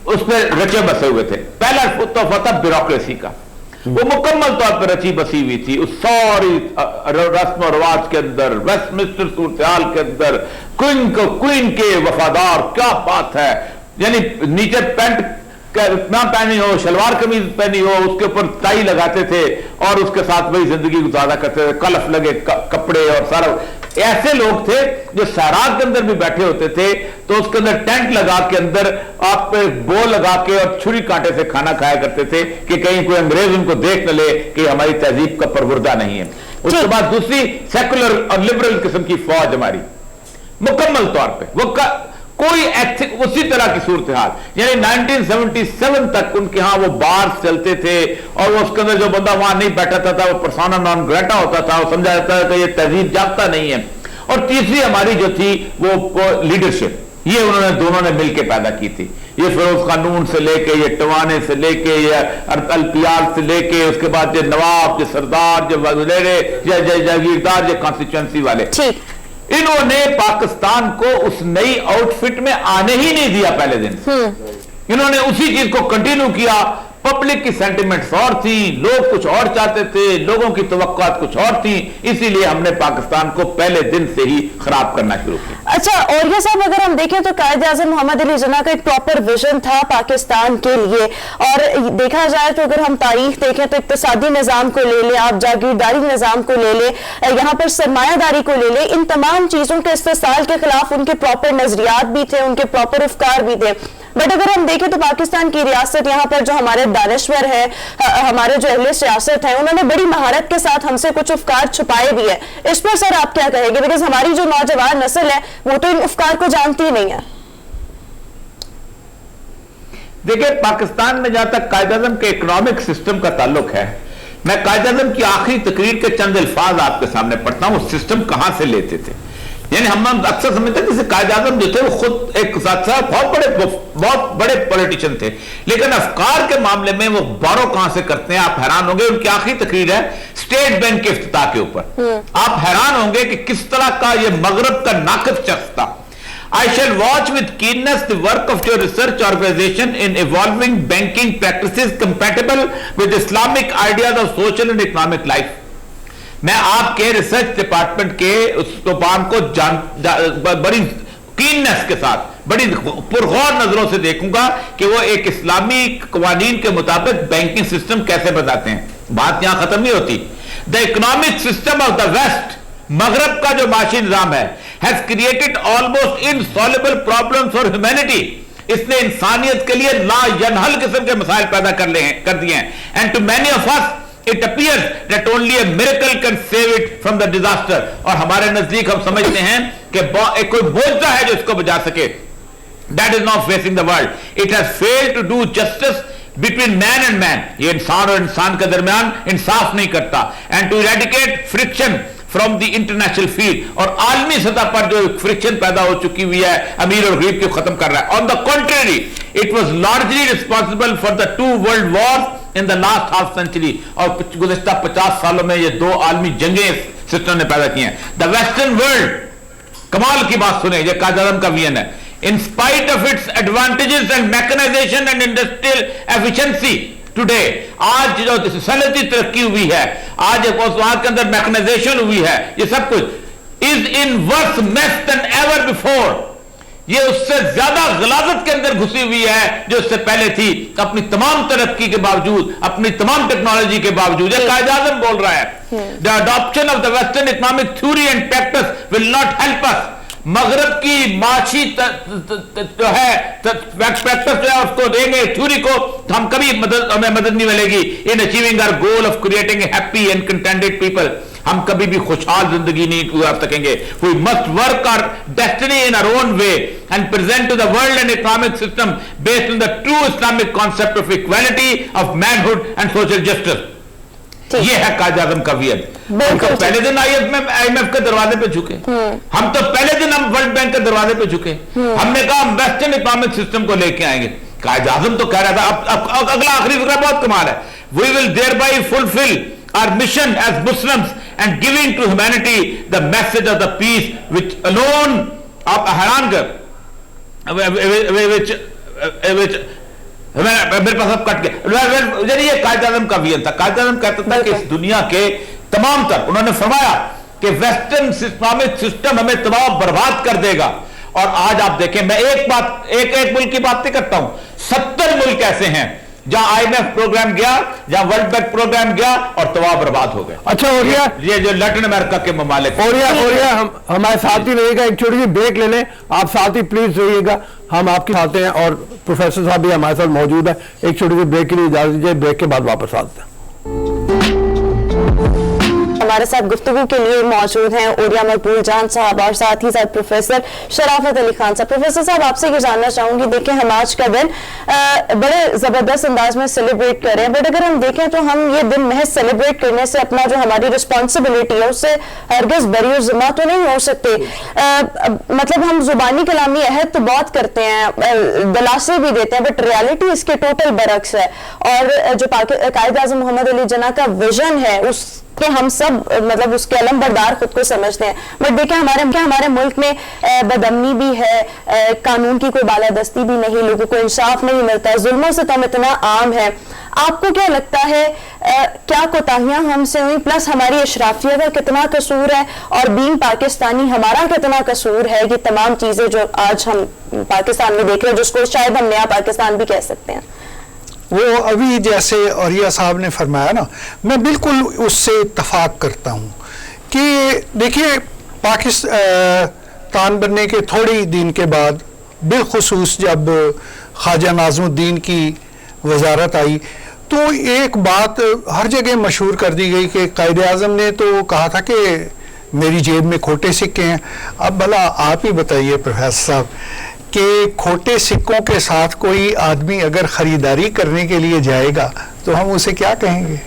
उस पर रचे बसे हुए थे। पहला तोहफा था ब्यूरोक्रेसी का, वो मुकम्मल तौर पर रची बसी हुई थी उस सारी रस्म और रवाज के अंदर, वेस्टमिंस्टर सूरत के अंदर। क्वीन के वफादार, क्या बात है, यानी नीचे पैंट ना पहनी हो, शलवार कमीज पहनी हो, उसके ऊपर टाई लगाते थे और उसके साथ वही जिंदगी गुजारा करते थे, कलफ लगे कपड़े और सारा। ऐसे लोग थे जो सहरा के अंदर भी बैठे होते थे तो उसके अंदर टेंट लगा के अंदर आप बो लगा के और छुरी कांटे से खाना खाया करते थे कि कहीं कोई अंग्रेज उनको देख न ले कि हमारी तहजीब का परवरदा नहीं है। उसके बाद दूसरी सेकुलर और लिबरल किस्म की फौज हमारी मुकम्मल तौर पर वो कोई उसी तरह की सूरत हाल, यानी 1977 तक उनके यहां वो बार चलते थे और वो उसके अंदर जो बंदा वहां नहीं बैठा था वो पर्सोना नॉन ग्रेटा होता था, वो समझा जाता था कि ये तहजीब जागता नहीं है। और तीसरी हमारी जो थी वो लीडरशिप, ये उन्होंने दोनों ने मिलकर पैदा की थी। ये फिरोज कानून से लेके, ये टवाने से लेके, ये अल्पियाल से लेके, उसके बाद ये नवाब, जो सरदार, जो वजीरे, जागीरदार, जो कॉन्स्टिट्यूंसी वाले, इन्होंने पाकिस्तान को उस नई आउटफिट में आने ही नहीं दिया पहले दिन। इन्होंने उसी चीज को कंटिन्यू किया। पब्लिक की सेंटिमेंट्स और थी, लोग कुछ और चाहते थे, लोगों की तवक्कुआत कुछ और थी, इसीलिए हमने पाकिस्तान को पहले दिन से ही खराब करना शुरू किया। अच्छा, और ये साहब अगर हम देखें तो कायद-ए-आज़म मोहम्मद अली जिन्ना का एक प्रॉपर विजन था पाकिस्तान के लिए, और देखा जाए तो अगर हम तारीख देखें तो इक्तिसादी निजाम को ले ले, आप जागीरदारी निजाम को ले ले, यहाँ पर सरमायादारी को ले ले, इन तमाम चीजों के इस्तेसाल के खिलाफ उनके प्रॉपर नजरियात भी थे, उनके प्रॉपर अफकार भी थे। बट अगर हम देखें तो पाकिस्तान की रियासत, यहाँ पर जो हमारे दानिश्वर है, हमारे जो अहले सियासत है, उन्होंने बड़ी महारत के साथ हमसे कुछ अफकार छुपाए भी है। इस पर सर आप क्या कहेंगे? बिकॉज हमारी जो नौजवान नस्ल है वो तो इन अफकार को जानती ही नहीं है। देखिए, पाकिस्तान में जहां तक कायद-ए-आज़म के इकोनॉमिक सिस्टम का ताल्लुक है, मैं कायद-ए-आज़म की आखिरी तकरीर के चंद अल्फाज आपके सामने पढ़ता हूं। सिस्टम कहां से लेते थे, यानी हम अक्सर समझते हैं जैसे कायद-ए-आज़म जो थे वो खुद एक साथ बहुत बड़े पॉलिटिशियन थे, लेकिन अफकार के मामले में वो बारो कहां से करते हैं आप हैरान होंगे। उनकी आखिरी तकरीर है स्टेट बैंक के इफ्तिताह के ऊपर। आप हैरान होंगे कि किस तरह का ये मगरब का नाकिफ शख्स था। I shall watch with keenness the work of your research organization in evolving banking practices compatible with Islamic ideas of social and economic life. मैं आपके रिसर्च डिपार्टमेंट के उस तूफान को बड़ी कीननेस के साथ, बड़ी पुरगौर नजरों से देखूंगा कि वो एक इस्लामी कवानीन के मुताबिक बैंकिंग सिस्टम कैसे बताते हैं। बात यहां खत्म नहीं होती। The economic system of the West, मगरब का जो माशी निजाम है, has created almost insolvable problems for humanity. इसने इंसानियत के लिए लायनहल किस्म के मसाइल पैदा कर दिए हैं। And to many of us it appears that only a miracle can save it from the disaster. और हमारे नजदीक हम समझते हैं कि कोई बोझा है जो इसको बचा सके। That is not facing the world. It has failed to do justice between man and man. ये इंसान और इंसान के दरमियान इंसाफ नहीं करता। And to eradicate friction from the international field, और आलमी सतह पर जो फ्रिक्शन पैदा हो चुकी हुई है अमीर और गरीब को खत्म कर रहा है। On the contrary, it was largely responsible for the 2 world wars in the last half century. और गुज़िश्ता 50 सालों में ये 2 आलमी जंगें सिस्टम ने पैदा की हैं। द वेस्टर्न वर्ल्ड, कमाल की बात सुने, ये कायद-ए-आज़म का विजन है। In spite of its advantages and mechanisation and industrial efficiency today, आज जो सनती तरक्की हुई है, आज वहां के अंदर मैकेनाइजेशन हुई है, ये सब कुछ is in worse mess than ever before. ये उससे ज्यादा गलाजत के अंदर घुसी हुई है जो उससे पहले थी। अपनी तमाम तरक्की के बावजूद, अपनी तमाम टेक्नोलॉजी के बावजूद, ये कायद-ए-आज़म बोल रहा है। The adoption of the Western economic theory and practice will not help us. मगरब की माशी जो है प्रैक्टिस जो है उसको देंगे, थ्योरी को, हम कभी हमें मदद नहीं मिलेगी in achieving our goal of creating a happy and contented people. हम कभी भी खुशहाल जिंदगी नहीं गुजार सकेंगे। We must work our destiny in our own way and present to the world an economic system based on the true Islamic concept of equality, of manhood and social justice. ये है कायद-ए-आज़म का विजन। हम तो पहले दिन IMF के दरवाजे पे झुके, हम तो पहले दिन हम वर्ल्ड बैंक के दरवाजे पे झुके। हमने कहा हम वेस्टर्न इकोनॉमिक सिस्टम को लेके आएंगे। कायद-ए-आज़म तो कह रहा था, अब अगला आखिरी फिक्रा बहुत कमाल है, we will thereby fulfil our mission as Muslims and giving to humanity the message of the peace which alone, आप हैरान कर, मेरे पास अब कट गया। ये कायद-ए-आज़म का विजन था। कायद-ए-आज़म कहता था कि इस दुनिया के तमाम तर, उन्होंने फरमाया कि वेस्टर्न इस्लामिक सिस्टम हमें तबाह बर्बाद कर देगा। और आज आप देखें, मैं एक मुल्क की बात नहीं करता हूं, 70 मुल्क ऐसे हैं जहां IMF प्रोग्राम गया, जहां वर्ल्ड बैंक प्रोग्राम गया और तबाह बर्बाद हो गए। अच्छा, और ये जो लैटिन अमेरिका के ममालिक, और हम हमारे साथ ही रहिएगा, एक छोटी सी ब्रेक ले लें, आप साथ ही प्लीज रहिएगा, हम आपके साथ हैं और प्रोफेसर साहब भी हमारे साथ मौजूद है। एक छोटी सी ब्रेक के लिए इजाजत दीजिए, ब्रेक के बाद वापस आते हैं। हमारे साथ गुफ्तगू के लिए मौजूद हैं ओरिया मकबूल जान साहब और साथ ही साथ प्रोफेसर शराफत अली खान साहब। प्रोफेसर साहब, आपसे ये जानना चाहूंगी, देखिए हम आज का दिन बड़े जबरदस्त अंदाज में सेलिब्रेट कर रहे हैं, बट अगर हम देखें तो हम ये दिन महज सेलिब्रेट करने से अपना जो हमारी रिस्पॉन्सिबिलिटी है उससे हरगिज बरी जिम्मा तो नहीं हो सकते। मतलब हम जुबानी कलामी अहद तो बहुत करते हैं, दलासे भी देते हैं, बट रियलिटी इसके टोटल बरक्स है। और जो कायद आज़म मोहम्मद अली जिन्ना का विजन है उसके हम सब मतलब उसके अलम बरदार खुद को समझते हैं, बट देखिए हमारे मुल्क में बदअमनी भी है, कानून की कोई बालादस्ती भी नहीं, लोगों को इंसाफ नहीं मिलता, जुल्म सितम इतना आम है। आपको क्या लगता है क्या कोताहियां हमसे हुई, प्लस हमारी अशराफिया का कितना कसूर है, और बीइंग पाकिस्तानी हमारा कितना कसूर है, ये तमाम चीजें जो आज हम पाकिस्तान में देख रहे हैं, जिसको शायद हम नया पाकिस्तान भी कह सकते हैं? वो अभी जैसे औरिया साहब ने फरमाया ना, मैं बिल्कुल उससे इत्तफाक करता हूँ कि देखिए पाकिस्तान बनने के थोड़ी दिन के बाद, बिलखुसूस जब ख्वाजा नाज़मुद्दीन की वजारत आई, तो एक बात हर जगह मशहूर कर दी गई कि कायदे आज़म ने तो कहा था कि मेरी जेब में खोटे सिक्के हैं। अब भला आप ही बताइए प्रोफेसर साहब कि खोटे सिक्कों के साथ कोई आदमी अगर खरीदारी करने के लिए जाएगा तो हम उसे क्या कहेंगे?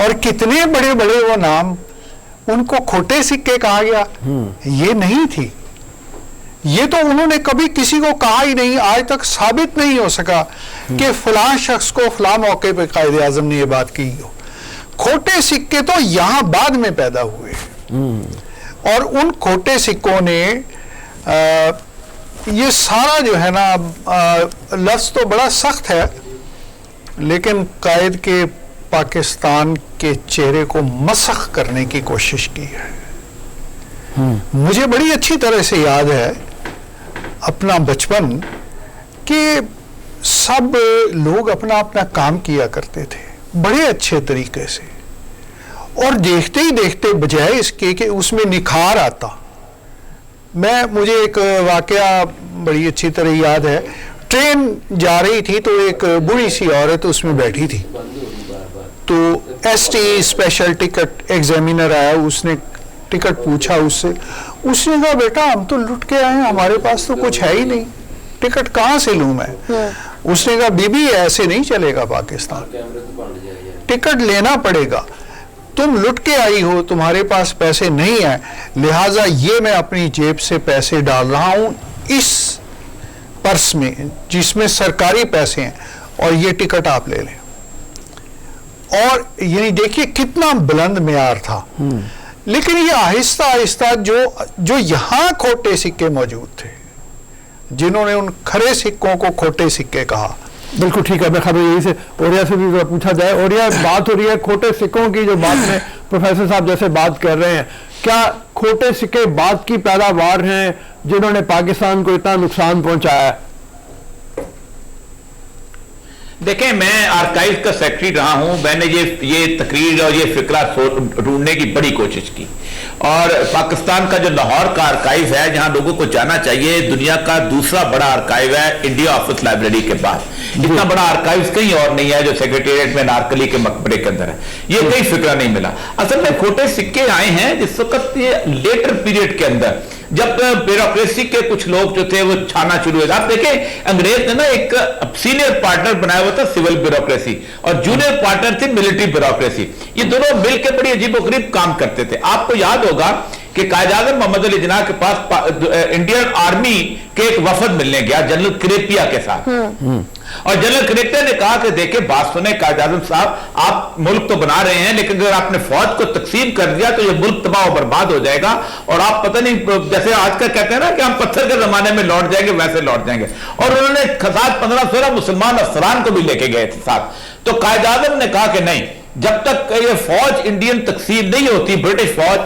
और कितने बड़े बड़े वो नाम, उनको खोटे सिक्के कहा गया। ये नहीं थी, ये तो उन्होंने कभी किसी को कहा ही नहीं, आज तक साबित नहीं हो सका कि फलां शख्स को फलां मौके पे कायदे आज़म ने ये बात की हो। खोटे सिक्के तो यहां बाद में पैदा हुए, और उन खोटे सिक्कों ने ये सारा जो है ना, लफ्ज़ तो बड़ा सख्त है, लेकिन कायद के पाकिस्तान के चेहरे को मसख करने की कोशिश की है। मुझे बड़ी अच्छी तरह से याद है अपना बचपन कि सब लोग अपना अपना काम किया करते थे बड़े अच्छे तरीके से, और देखते ही देखते बजाय इसके कि उसमें निखार आता। मुझे एक वाकया बड़ी अच्छी तरह याद है, ट्रेन जा रही थी तो एक बूढ़ी सी औरत उसमें बैठी थी, तो एसटी स्पेशल टिकट एग्जामिनर आया, उसने टिकट पूछा उससे, उसने कहा बेटा हम तो लुट के आए हैं, हमारे पास तो कुछ है ही नहीं, टिकट कहाँ से लूँ मैं? उसने कहा बीबी ऐसे नहीं चलेगा पाकिस्तान, टिकट लेना पड़ेगा, तुम लुट के आई हो, तुम्हारे पास पैसे नहीं है, लिहाजा ये मैं अपनी जेब से पैसे डाल रहा हूं इस पर्स में जिसमें सरकारी पैसे हैं, और ये टिकट आप ले लें। और यानी देखिए कितना बुलंद मेयार था। लेकिन ये आहिस्ता आहिस्ता जो यहाँ खोटे सिक्के मौजूद थे, जिन्होंने उन खरे सिक्कों को खोटे सिक्के कहा। बिल्कुल ठीक है, मैं खबर यही से ओरिया से भी पूछा जाए। ओरिया, बात हो रही है खोटे सिक्कों की, जो बात में प्रोफेसर साहब जैसे बात कर रहे हैं, क्या खोटे सिक्के बाद की पैदावार हैं जिन्होंने पाकिस्तान को इतना नुकसान पहुंचाया है? देखें, मैं आर्काइव का सेक्रेटरी रहा हूं, मैंने ये तकरीर और ये फिक्रा ढूंढने की बड़ी कोशिश की, और पाकिस्तान का जो लाहौर का आर्काइव है, जहां लोगों को जाना चाहिए, दुनिया का दूसरा बड़ा आर्काइव है इंडिया ऑफिस लाइब्रेरी के बाद। इतना बड़ा आर्काइव कहीं और नहीं है जो सेक्रेटेरिएट में नारकली के मकबरे के अंदर है, ये कहीं फिक्रा नहीं मिला। असल में खोटे सिक्के आए हैं जिस वक्त ये लेटर पीरियड के अंदर, जब ब्यूरोक्रेसी के कुछ लोग जो थे वो छाना शुरू हुए। आप देखें, अंग्रेज ने ना एक सीनियर पार्टनर बनाया हुआ था सिविल ब्यूरोक्रेसी, और जूनियर पार्टनर थी मिलिट्री ब्यूरोक्रेसी। ये दोनों मिलकर बड़ी अजीबोगरीब काम करते थे। आपको याद होगा कि कायद-ए-आज़म मोहम्मद अली जिन्ना के पास इंडियन आर्मी के एक वफद मिलने गया जनरल क्रेपिया के साथ, और जनरल क्रेपिया ने कहा कि देखिए बात सुने कायद-ए-आज़म साहब, आप मुल्क तो बना रहे हैं, लेकिन अगर आपने फौज को तकसीम कर दिया तो ये मुल्क तबाह और बर्बाद हो जाएगा, और आप पता नहीं जैसे आजकल कहते हैं ना कि हम पत्थर के जमाने में लौट जाएंगे, वैसे लौट जाएंगे। और उन्होंने साथ 15-16 मुसलमान अफसरान को भी लेके गए थे साथ। तो कायद-ए-आज़म ने कहा कि नहीं, जब तक ये फौज इंडियन तकसीम नहीं होती, ब्रिटिश फौज,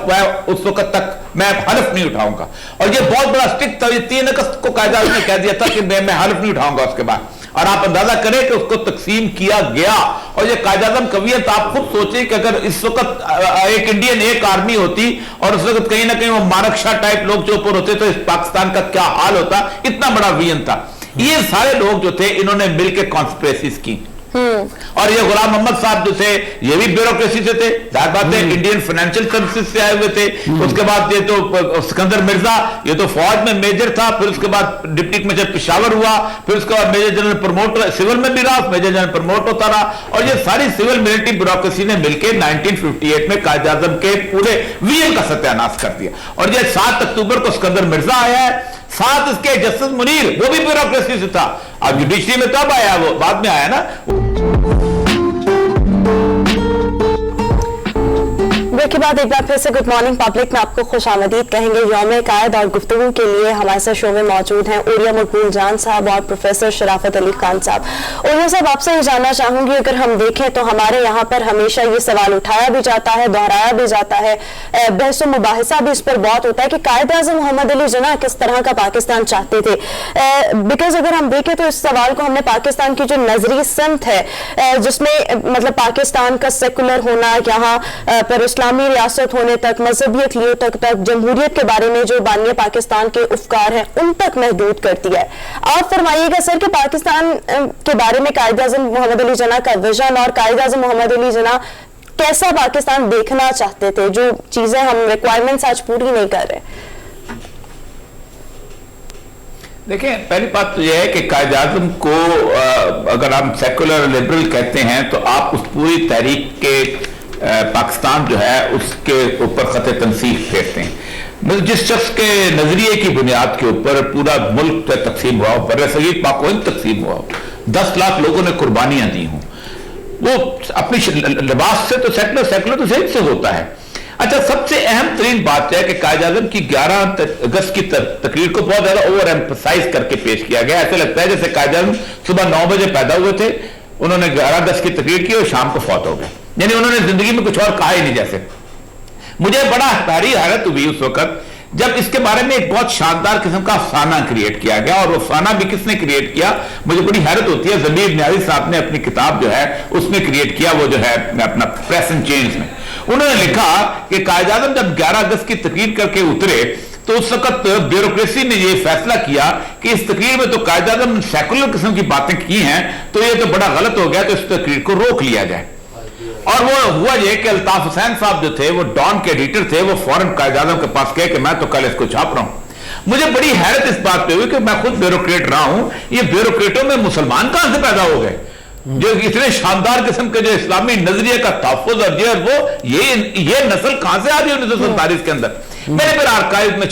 उस वक्त तक मैं हल्फ नहीं उठाऊंगा। और ये बहुत बड़ा स्ट्रिक्ट था, ये 3 अगस्त को कायद-ए-आज़म ने कह दिया था कि मैं हल्फ नहीं उठाऊंगा उसके बाद। और आप अंदाजा करें कि उसको तकसीम किया गया, और ये कायद-ए-आज़म कवियत आप खुद सोचें कि अगर इस वक्त एक इंडियन एक आर्मी होती और उस वक्त कहीं ना कहीं वो मारकशा टाइप लोग जो ऊपर होते तो इस पाकिस्तान का क्या हाल होता। इतना बड़ा विजन था। ये सारे लोग जो थे इन्होंने मिलकर कॉन्स्पिरेसीज की, और ये गुलाम मोहम्मद साहब जो थे ये भी ब्यूरोक्रेसी से थे, जाहिर बात है इंडियन फाइनेंशियल सर्विसेज से आए हुए थे। उसके बाद ये तो सिकंदर मिर्जा, ये तो फौज में मेजर था, फिर उसके बाद डिप्टी कमिश्नर पेशावर हुआ, फिर उसके बाद मेजर जनरल प्रमोट, सिविल में भी रहा, मेजर जनरल प्रमोट होता रहा। और ये सारी सिविल मिलिट्री ब्यूरोक्रेसी ने मिलकर 1958 में कायद आजम के पूरे वीएम का सत्यानाश कर दिया। और ये 7 अक्टूबर को सिकंदर मिर्जा आया है, साथ इसके जस्टिस मुनीर, वो भी ब्यूरोक्रेसी से था। अब जुडिशरी में तब आया, वो बाद में आया ना। ब्रेक के बाद एक बार फिर से गुड मॉर्निंग पब्लिक में आपको खुश आमदीद कहेंगे। यौम कायद और गुफ्तगू के लिए हमारे साथ शो में मौजूद हैं ओरिया मकबूल जान साहब और प्रोफेसर शराफत अली खान साहब। ओरिया साहब, आपसे ये जानना चाहूंगी, अगर हम देखें तो हमारे यहाँ पर हमेशा ये सवाल उठाया भी जाता है, दोहराया भी जाता है, बहस मुबाहिसा भी इस पर बहुत होता है कि कायद आज़म मोहम्मद अली जिन्ना किस तरह का पाकिस्तान चाहते थे। बिकॉज अगर हम देखें तो इस सवाल को हमने पाकिस्तान की जो नजरी सिमत है, जिसमें मतलब पाकिस्तान का सेकुलर होना, यहाँ पर इस्लामी रियासत होने तक, मजहबी अक़लियत तक, जमहूरियत के बारे में जो बानिया पाकिस्तान के अफकार हैं उन तक महदूद कर दिया है। आप फरमाइएगा सर कि पाकिस्तान के बारे में कायद आज़म मोहम्मद अली जिन्ना का विजन और कायद आज़म मोहम्मद अली जिन्ना कैसा पाकिस्तान देखना चाहते थे, जो चीजें हम रिक्वायरमेंट्स आज पूरी नहीं कर रहे। देखें, पहली बात तो यह है कि कायद आज़म को अगर हम सेकुलर लिबरल कहते हैं तो आप उस पूरी तहरीक के पाकिस्तान जो है उसके ऊपर खत तनसीब फेरते हैं। मतलब जिस शख्स के नजरिए की बुनियाद के ऊपर पूरा मुल्क तकसीम हुआ हो, बर्र-ए-सगीर पाक-ओ-हिंद तकसीम हुआ हो, 10 लाख लोगों ने कुर्बानियां दी हों, वो अपनी लिबास से तो सेकुलर तो जेब से होता है। अच्छा, सबसे अहम तरीन बात है कि कायद आज़म की 11 अगस्त की तकरीर को बहुत ज्यादा ओवर एम्फसाइज करके पेश किया गया। ऐसा लगता है जैसे कायद आज़म सुबह 9 बजे पैदा हुए थे, उन्होंने 11 अगस्त की तकरीर की और शाम को फौत हो गए, यानी उन्होंने जिंदगी में कुछ और कहा ही नहीं। जैसे मुझे बड़ा भारी हैरत हुई उस वक्त जब इसके बारे में एक बहुत शानदार किस्म का अफसाना क्रिएट किया गया, और वो अफसाना भी किसने क्रिएट किया, मुझे बड़ी हैरत होती है। ज़मीर न्याज़ी साहब ने अपनी किताब जो है उसमें क्रिएट किया, वो जो है अपना प्रेस एंड चेंज में उन्होंने लिखा कि कायद आज़म जब 11 अगस्त की तकरीर करके उतरे तो उस वक्त ब्यूरोक्रेसी ने यह फैसला किया कि इस तकरीर में तो कायद आज़म ने सेकुलर किस्म की बातें की हैं, तो ये तो बड़ा गलत हो गया, तो इस तकरीर को रोक लिया जाए। और वो हुआ ये कि अल्ताफ हुसैन साहब जो थे, वो डॉन के एडिटर थे, वो फौरन कायद आज़म के पास गए कि मैं तो कल इसको छाप रहा हूं। मुझे बड़ी हैरत इस बात पे हुई कि मैं खुद ब्यूरोक्रेट रहा हूं, ये ब्यूरोक्रेटों में मुसलमान कहां से पैदा हो गए जो इतने शानदार किस्म के जो इस्लामी नजरिए का तहफ़्फ़ुज़ और ये नस्ल कहां से आ रही है 1947 के अंदर। मैंने फिर आर्काइव में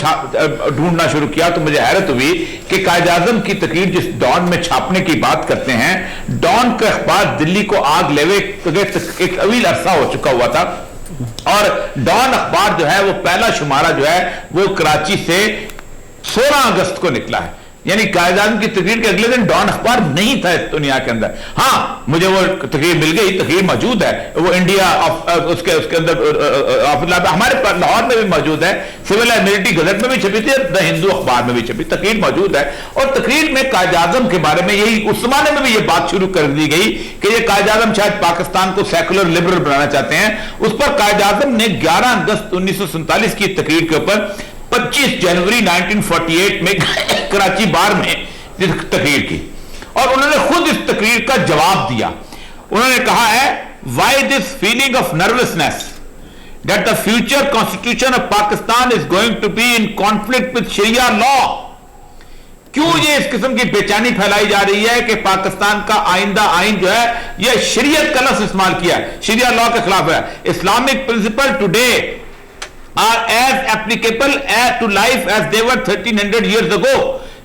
ढूंढना शुरू किया तो मुझे हैरत हुई कि कायद आज़म की तकरीर जिस डॉन में छापने की बात करते हैं, डॉन का अखबार दिल्ली को आग लेवे एक अवील अरसा हो चुका हुआ था, और डॉन अखबार जो है वो पहला शुमारा जो है वो कराची से 16 अगस्त को निकला है, यानी कायद आज़म की तकरीर के अगले दिन डॉन अखबार नहीं था इस दुनिया के अंदर। हाँ, मुझे वो तकरीर मिल गई, तकरीर मौजूद है, वो इंडिया उसके अंदर हमारे लाहौर में भी मौजूद है, सिविल एंड मिलिट्री गजट में भी छपी थी, द हिंदू अखबार में भी छपी, तकरीर मौजूद है। और तकरीर में कायद आज़म के बारे में यही उस जमाने में भी ये बात शुरू कर दी गई कि ये कायद आज़म शायद पाकिस्तान को सेकुलर लिबरल बनाना चाहते हैं। उस पर कायद आज़म ने 11 अगस्त 1947 की तकरीर के ऊपर 25 जनवरी 1948 में कराची बार में तकरीर की, और उन्होंने खुद इस तकरीर का जवाब दिया। उन्होंने कहा है, why this feeling of nervousness that the future constitution of Pakistan is going to be in conflict with Sharia law. क्यों ये इस किस्म की बेचैनी फैलाई जा रही है कि पाकिस्तान का आइंदा आइन जो है यह शरीयत का लफ्ज़ इस्तेमाल किया है, शरिया लॉ के खिलाफ है। Islamic principle today are as applicable to life as they were 1300 years ago,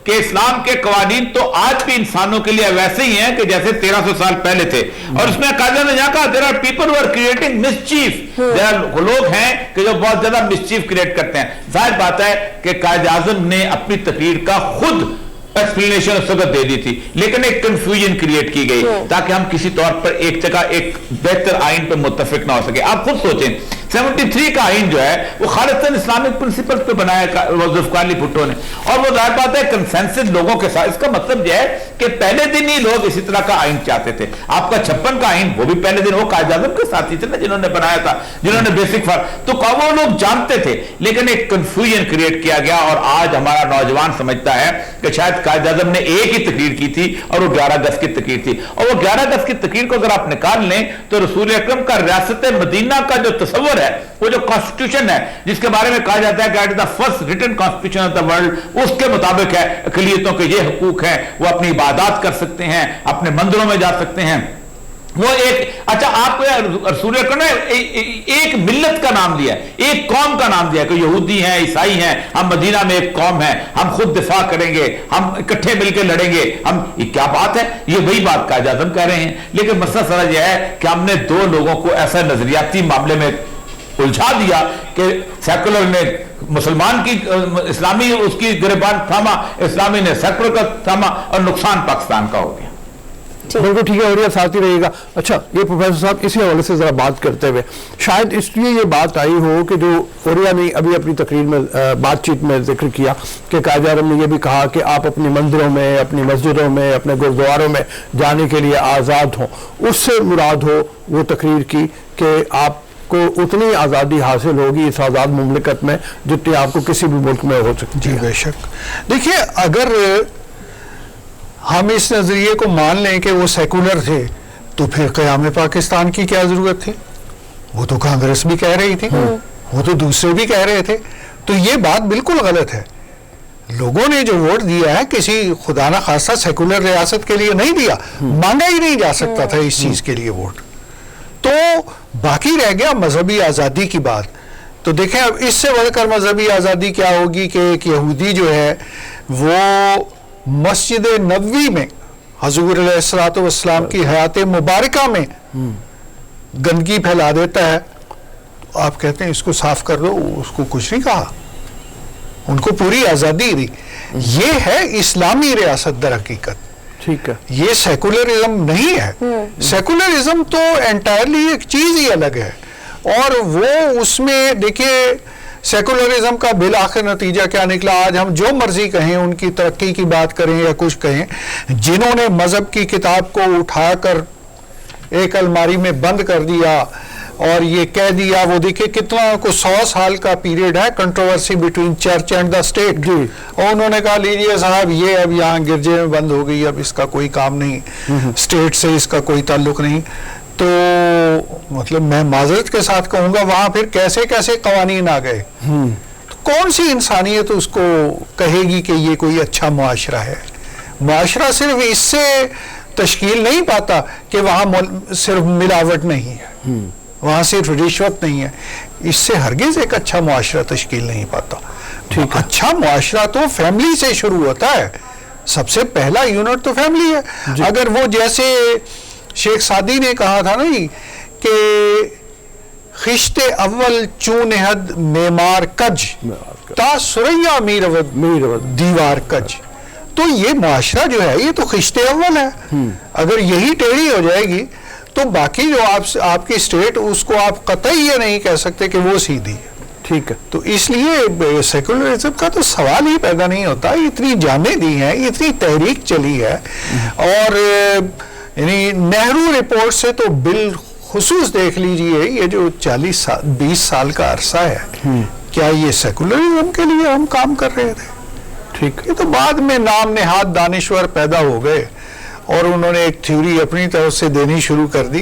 कि इस्लाम के कवानीन तो आज भी इंसानों के लिए वैसे ही हैं कि जैसे 1300 साल पहले थे। और उसमें कायदा ने यहाँ कहा, there are people who are creating mischief, लोग हैं कि जो बहुत ज्यादा मिसचीफ क्रिएट करते हैं। जाहिर बात है कि कायद आज़म ने अपनी तकरीर का खुद एक्सप्लेनेशन उस वक्त दे दी थी, लेकिन एक कंफ्यूजन क्रिएट की गई ताकि हम किसी तौर पर एक जगह एक बेहतर आइन पर मुत्तफिक ना हो सके। आप खुद सोचें, 73 का आइन जो है वो खालिदन इस्लामिक प्रिंसिपल पे बनाया जुल्फ़िकार अली भुट्टो ने, और वो जाहिर बात है कंसेंसस लोगों के साथ। इसका मतलब यह है कि पहले दिन ही लोग इसी तरह का आइन चाहते थे। आपका 56 का आइन वो भी पहले दिन वो कायद आज़म के साथी थे ना जिन्होंने बनाया था, जिन्होंने बेसिक फर्क, तो वो लोग जानते थे, लेकिन एक कंफ्यूजन क्रिएट किया गया। और आज हमारा नौजवान समझता है कि शायद कायद आज़म ने एक ही तकरीर की थी और वो 11 अगस्त की तकरीर थी, और वो 11 अगस्त की तकरीर को अगर आप निकाल लें तो रसूल अकरम का रियासत मदीना का जो तस्वर है, वो जो कॉन्स्टिट्यूशन है जिसके बारे में कहा जाता है कि it is the first written constitution of the world, उसके मुताबिक है अक़लियतों के ये हुकूक हैं, वो अपनी इबादत कर सकते हैं, अपने मंदिरों में जा सकते हैं। वो एक, अच्छा आपको रसूल अकरम ने एक मिल्लत का नाम दिया, एक कौम का नाम दिया कि यहूदी हैं, ईसाई हैं, हम मदीना में एक कौम है, हम खुद दिफा करेंगे, हम इकट्ठे मिलकर लड़ेंगे। हम, ये क्या बात है, ये वही बात कायद आज़म कह रहे हैं। लेकिन मसला सारा यह है कि हमने दो लोगों को ऐसा नजरियाती मामले में उलझा दिया कि सेकुलर ने मुसलमान की इस्लामी उसकी गिरबान थामा, इस्लामी ने सेकुलर का थामा, और नुकसान पाकिस्तान का हो गया। बिल्कुल ठीक है, और ये साथ ही रहेगा। अच्छा, ये प्रोफेसर साहब इसी हवाले से जरा बात करते हुए, शायद इसलिए ये बात आई हो कि जो ओरिया ने अभी अपनी तकरीर में बातचीत में जिक्र किया कि कायद आज़म ने यह भी कहा कि आप अपने मंदिरों में, अपनी मस्जिदों में, अपने गुरुद्वारों में जाने के लिए आज़ाद हों, उससे मुराद हो वो तकरीर की कि आपको उतनी आज़ादी हासिल होगी इस आज़ाद मुमलिकत में जितनी आपको किसी भी मुल्क में हो सकती है। जी बेशक। देखिए, अगर हम इस नजरिए को मान लें कि वो सेकुलर थे तो फिर क़याम पाकिस्तान की क्या जरूरत थी? वो तो कांग्रेस भी कह रही थी, वो तो दूसरे भी कह रहे थे, तो ये बात बिल्कुल गलत है। लोगों ने जो वोट दिया है किसी खुदा ना खासा सेकुलर रियासत के लिए नहीं दिया, मांगा ही नहीं जा सकता था इस चीज के लिए वोट। तो बाकी रह गया मजहबी आज़ादी की बात। तो देखें, अब इससे बढ़कर मजहबी आज़ादी क्या होगी कि एक यहूदी जो है वो मस्जिद नबवी में हजूर अलैहिस्सलातु वस्सलाम की हयात मुबारका में गंदगी फैला देता है, तो आप कहते हैं इसको साफ कर दो, उसको कुछ नहीं कहा, उनको पूरी आज़ादी दी। ये है इस्लामी रियासत दर हकीकत। ठीक है, ये सेकुलरिज्म नहीं है। सेकुलरिज्म तो एंटायरली एक चीज ही अलग है, और वो उसमें देखिए सेकुलरिज्म का बिल आखिर नतीजा क्या निकला। आज हम जो मर्जी कहें, उनकी तरक्की की बात करें या कुछ कहें, जिन्होंने मजहब की किताब को उठाकर एक अलमारी में बंद कर दिया और ये कह दिया, वो देखिए कितना को 100 साल का पीरियड है controversy between church and the state, और उन्होंने कहा लीजिए साहब ये अब यहाँ गिरजे में बंद हो गई, अब इसका कोई काम नहीं, स्टेट से इसका कोई ताल्लुक नहीं। तो मतलब मैं माजरत के साथ कहूंगा वहां फिर कैसे कैसे कवानीन आ गए। तो कौन सी इंसानियत उसको कहेगी कि ये कोई अच्छा मुआशरा है? मुआशरा सिर्फ इससे तश्कील नहीं पाता कि वहां सिर्फ मिलावट नहीं है, वहां सिर्फ रिश्वत नहीं है, इससे हरगिज एक अच्छा मुआशरा तश्कील नहीं पाता। ठीक, अच्छा मुआशरा तो फैमिली से शुरू होता है, सबसे पहला यूनिट तो फैमिली है। अगर वो जैसे शेख सादी ने कहा था नहीं कि खिश्ते अव्वल चूनहद मेमार कज ता सुरैया मीरवद दीवार कज, तो ये मुआशरा जो है ये तो खिश्ते अव्वल है। अगर यही टेढ़ी हो जाएगी तो बाकी जो आपकी स्टेट, उसको आप कतई ये नहीं कह सकते कि वो सीधी है। ठीक है, तो इसलिए सेकुलरिज्म का तो सवाल ही पैदा नहीं होता। इतनी जानें दी हैं, इतनी तहरीक चली है, और यानी नेहरू रिपोर्ट से तो बिल खुसूस देख लीजिए, ये जो 20 साल का अरसा है, क्या ये सेकुलरिज्म के लिए हम काम कर रहे थे? ठीक, ये तो बाद में नाम नेहाद दानिश्वर पैदा हो गए और उन्होंने एक थ्योरी अपनी तरफ से देनी शुरू कर दी,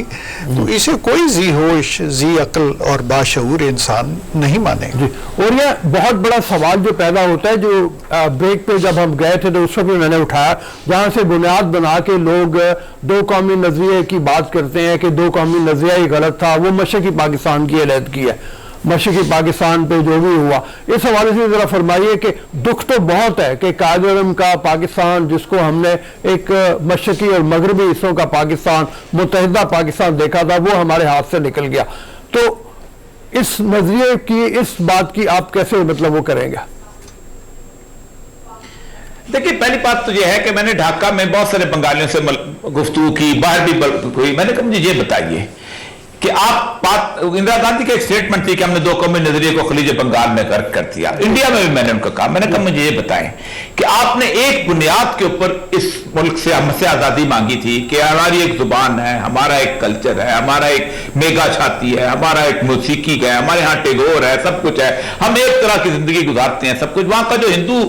तो इसे कोई जी होश, जी अक्ल और बाशऊर इंसान नहीं मानेगा। और ये बहुत बड़ा सवाल जो पैदा होता है, जो ब्रेक पे जब हम गए थे तो उस वक्त भी मैंने उठाया, जहाँ से बुनियाद बना के लोग दो कौमी नजरिए की बात करते हैं कि दो कौमी नजरिया ही गलत था, वो मशरक़ी पाकिस्तान की अलहदगी है, मशरक़ी पाकिस्तान पे जो भी हुआ। इस हवाले से जरा फरमाइए कि दुख तो बहुत है कि कायद आज़म का पाकिस्तान, जिसको हमने एक मशरक़ी और मगरबी हिस्सों का पाकिस्तान, मुत्तहिदा पाकिस्तान देखा था, वो हमारे हाथ से निकल गया। तो इस नजरिए की, इस बात की आप कैसे मतलब वो करेंगे? देखिए, पहली बात तो यह है कि मैंने ढाका में बहुत सारे बंगालियों से गुफ्तगू की, बाहर भी हुई। मैंने कहा मुझे ये बताइए कि आप बात, इंदिरा गांधी की एक स्टेटमेंट थी कि हमने दो कौमी नजरिए को खलीज बंगाल में गर्क कर दिया। इंडिया में भी मैंने उनको कहा, मैंने कहा मुझे ये बताएं कि आपने एक बुनियाद के ऊपर इस मुल्क से हमसे आजादी मांगी थी कि हमारी एक जुबान है, हमारा एक कल्चर है, हमारा एक मेगा छाती है, हमारा एक मौसीकी है, हमारे यहाँ टेगोर है, सब कुछ है, हम एक तरह की जिंदगी गुजारते हैं, सब कुछ। वहां का जो हिंदू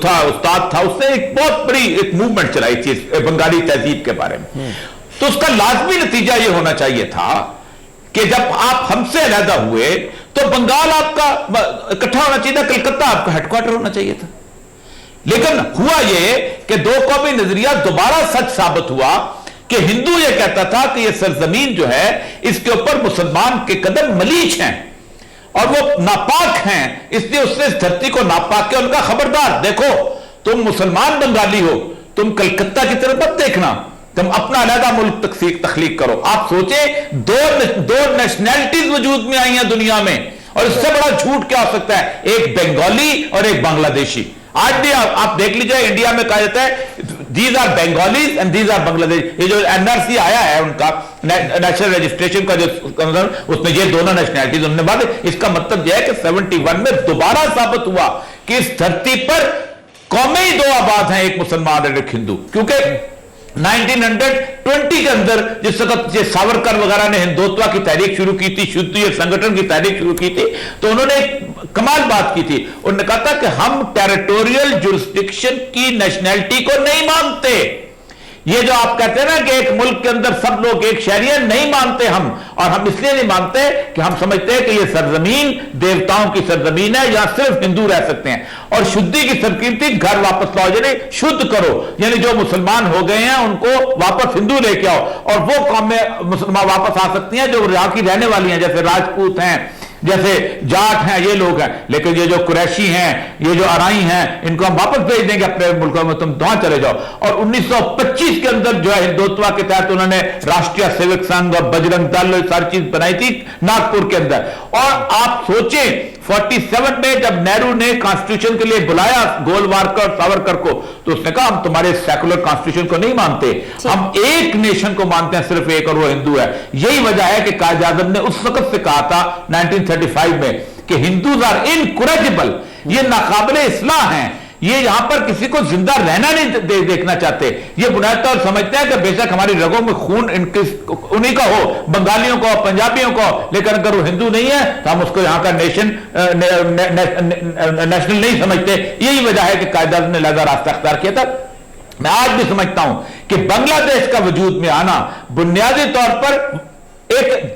था उस्ताद था, उसने एक बहुत बड़ी एक मूवमेंट चलाई थी बंगाली तहजीब के बारे में। तो उसका लाजमी नतीजा यह होना चाहिए था कि जब आप हमसे अलहदा हुए तो बंगाल आपका इकट्ठा होना चाहिए था, कलकत्ता आपका हेडक्वार्टर होना चाहिए था। लेकिन हुआ यह कि दो कौमी नजरिया दोबारा सच साबित हुआ कि हिंदू यह कहता था कि यह सरजमीन जो है इसके ऊपर मुसलमान के कदम मलीच हैं और वो नापाक हैं, इसलिए उसने इस धरती को नापाक किया। उनका खबरदार, देखो तुम मुसलमान बंगाली हो, तुम कलकत्ता की तरफ मत देखना, तुम अपना अलग मुल्क तख्लीक करो। आप सोचे दो नेशनैलिटीज वजूद में आई हैं दुनिया में, और इससे बड़ा झूठ क्या हो सकता है? एक बंगाली और एक बांग्लादेशी। आज भी आप देख लीजिए, इंडिया में कहा जाता है these are Bengalis and these are Bangladesh. ये जो एनआरसी आया है उनका नेशनल रजिस्ट्रेशन का, जो उसमें ये दोनों नेशनैलिटीज उन्होंने बात, इसका मतलब यह है कि 71 में दोबारा साबित हुआ कि इस धरती पर कौमें ही दो आबाद हैं, एक मुसलमान और एक हिंदू। क्योंकि 1920 के अंदर जिस वक्त सावरकर वगैरह ने हिंदुत्व की तहरीक शुरू की थी, शुद्ध संगठन की तहरीक शुरू की थी, तो उन्होंने एक कमाल बात की थी। उन्होंने कहा था कि हम टेरिटोरियल जुरिस्डिक्शन की नेशनैलिटी को नहीं मानते। ये जो आप कहते हैं ना कि एक मुल्क के अंदर सब लोग एक शहरी हैं, नहीं मानते हम। और हम इसलिए नहीं मानते कि हम समझते हैं कि ये सरजमीन देवताओं की सरजमीन है, यहां सिर्फ हिंदू रह सकते हैं। और शुद्धि की तरकीब थी घर वापस लाओ, यानी शुद्ध करो, यानी जो मुसलमान हो गए हैं उनको वापस हिंदू लेके आओ, और वो कौमें मुसलमान वापस आ सकती हैं जो यहां की रहने वाली हैं, जैसे राजपूत हैं, जैसे जाट हैं, ये लोग हैं। लेकिन ये जो कुरैशी हैं, ये जो अराई हैं, इनको हम वापस भेज देंगे अपने मुल्कों में, तुम वहां चले जाओ। और 1925 के अंदर जो है हिंदुत्व के तहत उन्होंने राष्ट्रीय सेवक संघ और बजरंग दल सारी चीज बनाई थी नागपुर के अंदर। और आप सोचें 47 में जब नेहरू ने कॉन्स्टिट्यूशन के लिए बुलाया गोलवारकर और सावरकर को, तो उसने कहा हम तुम्हारे सेकुलर कॉन्स्टिट्यूशन को नहीं मानते, हम एक नेशन को मानते हैं, सिर्फ एक, और वो हिंदू है। यही वजह है कि कायद आजम ने उस वक्त से कहा था 1935 में कि हिंदूज आर इनकुरेजिबल, ये नाकाबिले इस्लाह हैं, ये यहां पर किसी को जिंदा रहना नहीं देखना चाहते। ये बुनियाद तौर समझते हैं कि बेशक हमारी रगों में खून उन्हीं का हो, बंगालियों को, पंजाबियों को, लेकिन अगर वो हिंदू नहीं है तो हम उसको यहां का नेशनल नहीं समझते। यही वजह है कि कायदा ने लगा रास्ता अख्तियार किया था। मैं आज भी समझता हूं कि बांग्लादेश का वजूद में आना बुनियादी तौर पर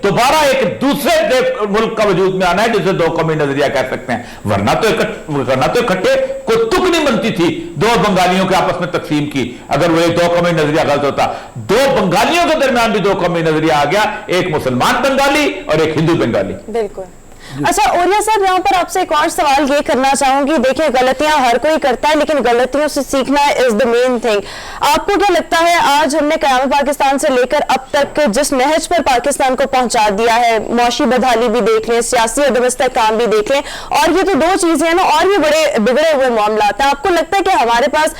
दोबारा एक दूसरे मुल्क का वजूद में आना है, जिसे दो कौमी नजरिया कह सकते हैं। वरना तो इकट्ठे कोई तुक नहीं बनती थी दो बंगालियों के आपस में तकसीम की, अगर वो दो कौमी नजरिया गलत होता। दो बंगालियों के दरमियान भी दो कौमी नजरिया आ गया, एक मुसलमान बंगाली और एक हिंदू बंगाली। बिल्कुल। अच्छा ओरिया साहब, यहाँ पर आपसे एक और सवाल ये करना चाहूंगी। देखिए गलतियां हर कोई करता है, लेकिन गलतियों से सीखना इज द मेन थिंग। आपको क्या लगता है आज हमने क़याम पाकिस्तान से लेकर अब तक जिस नहज पर पाकिस्तान को पहुंचा दिया है, मौशी बदहाली भी देख लें, सियासी अव्यवस्था काम भी देख लें, और ये तो दो चीजें हैं ना, और भी बड़े बिगड़े हुए मामला हैं। आपको लगता है कि हमारे पास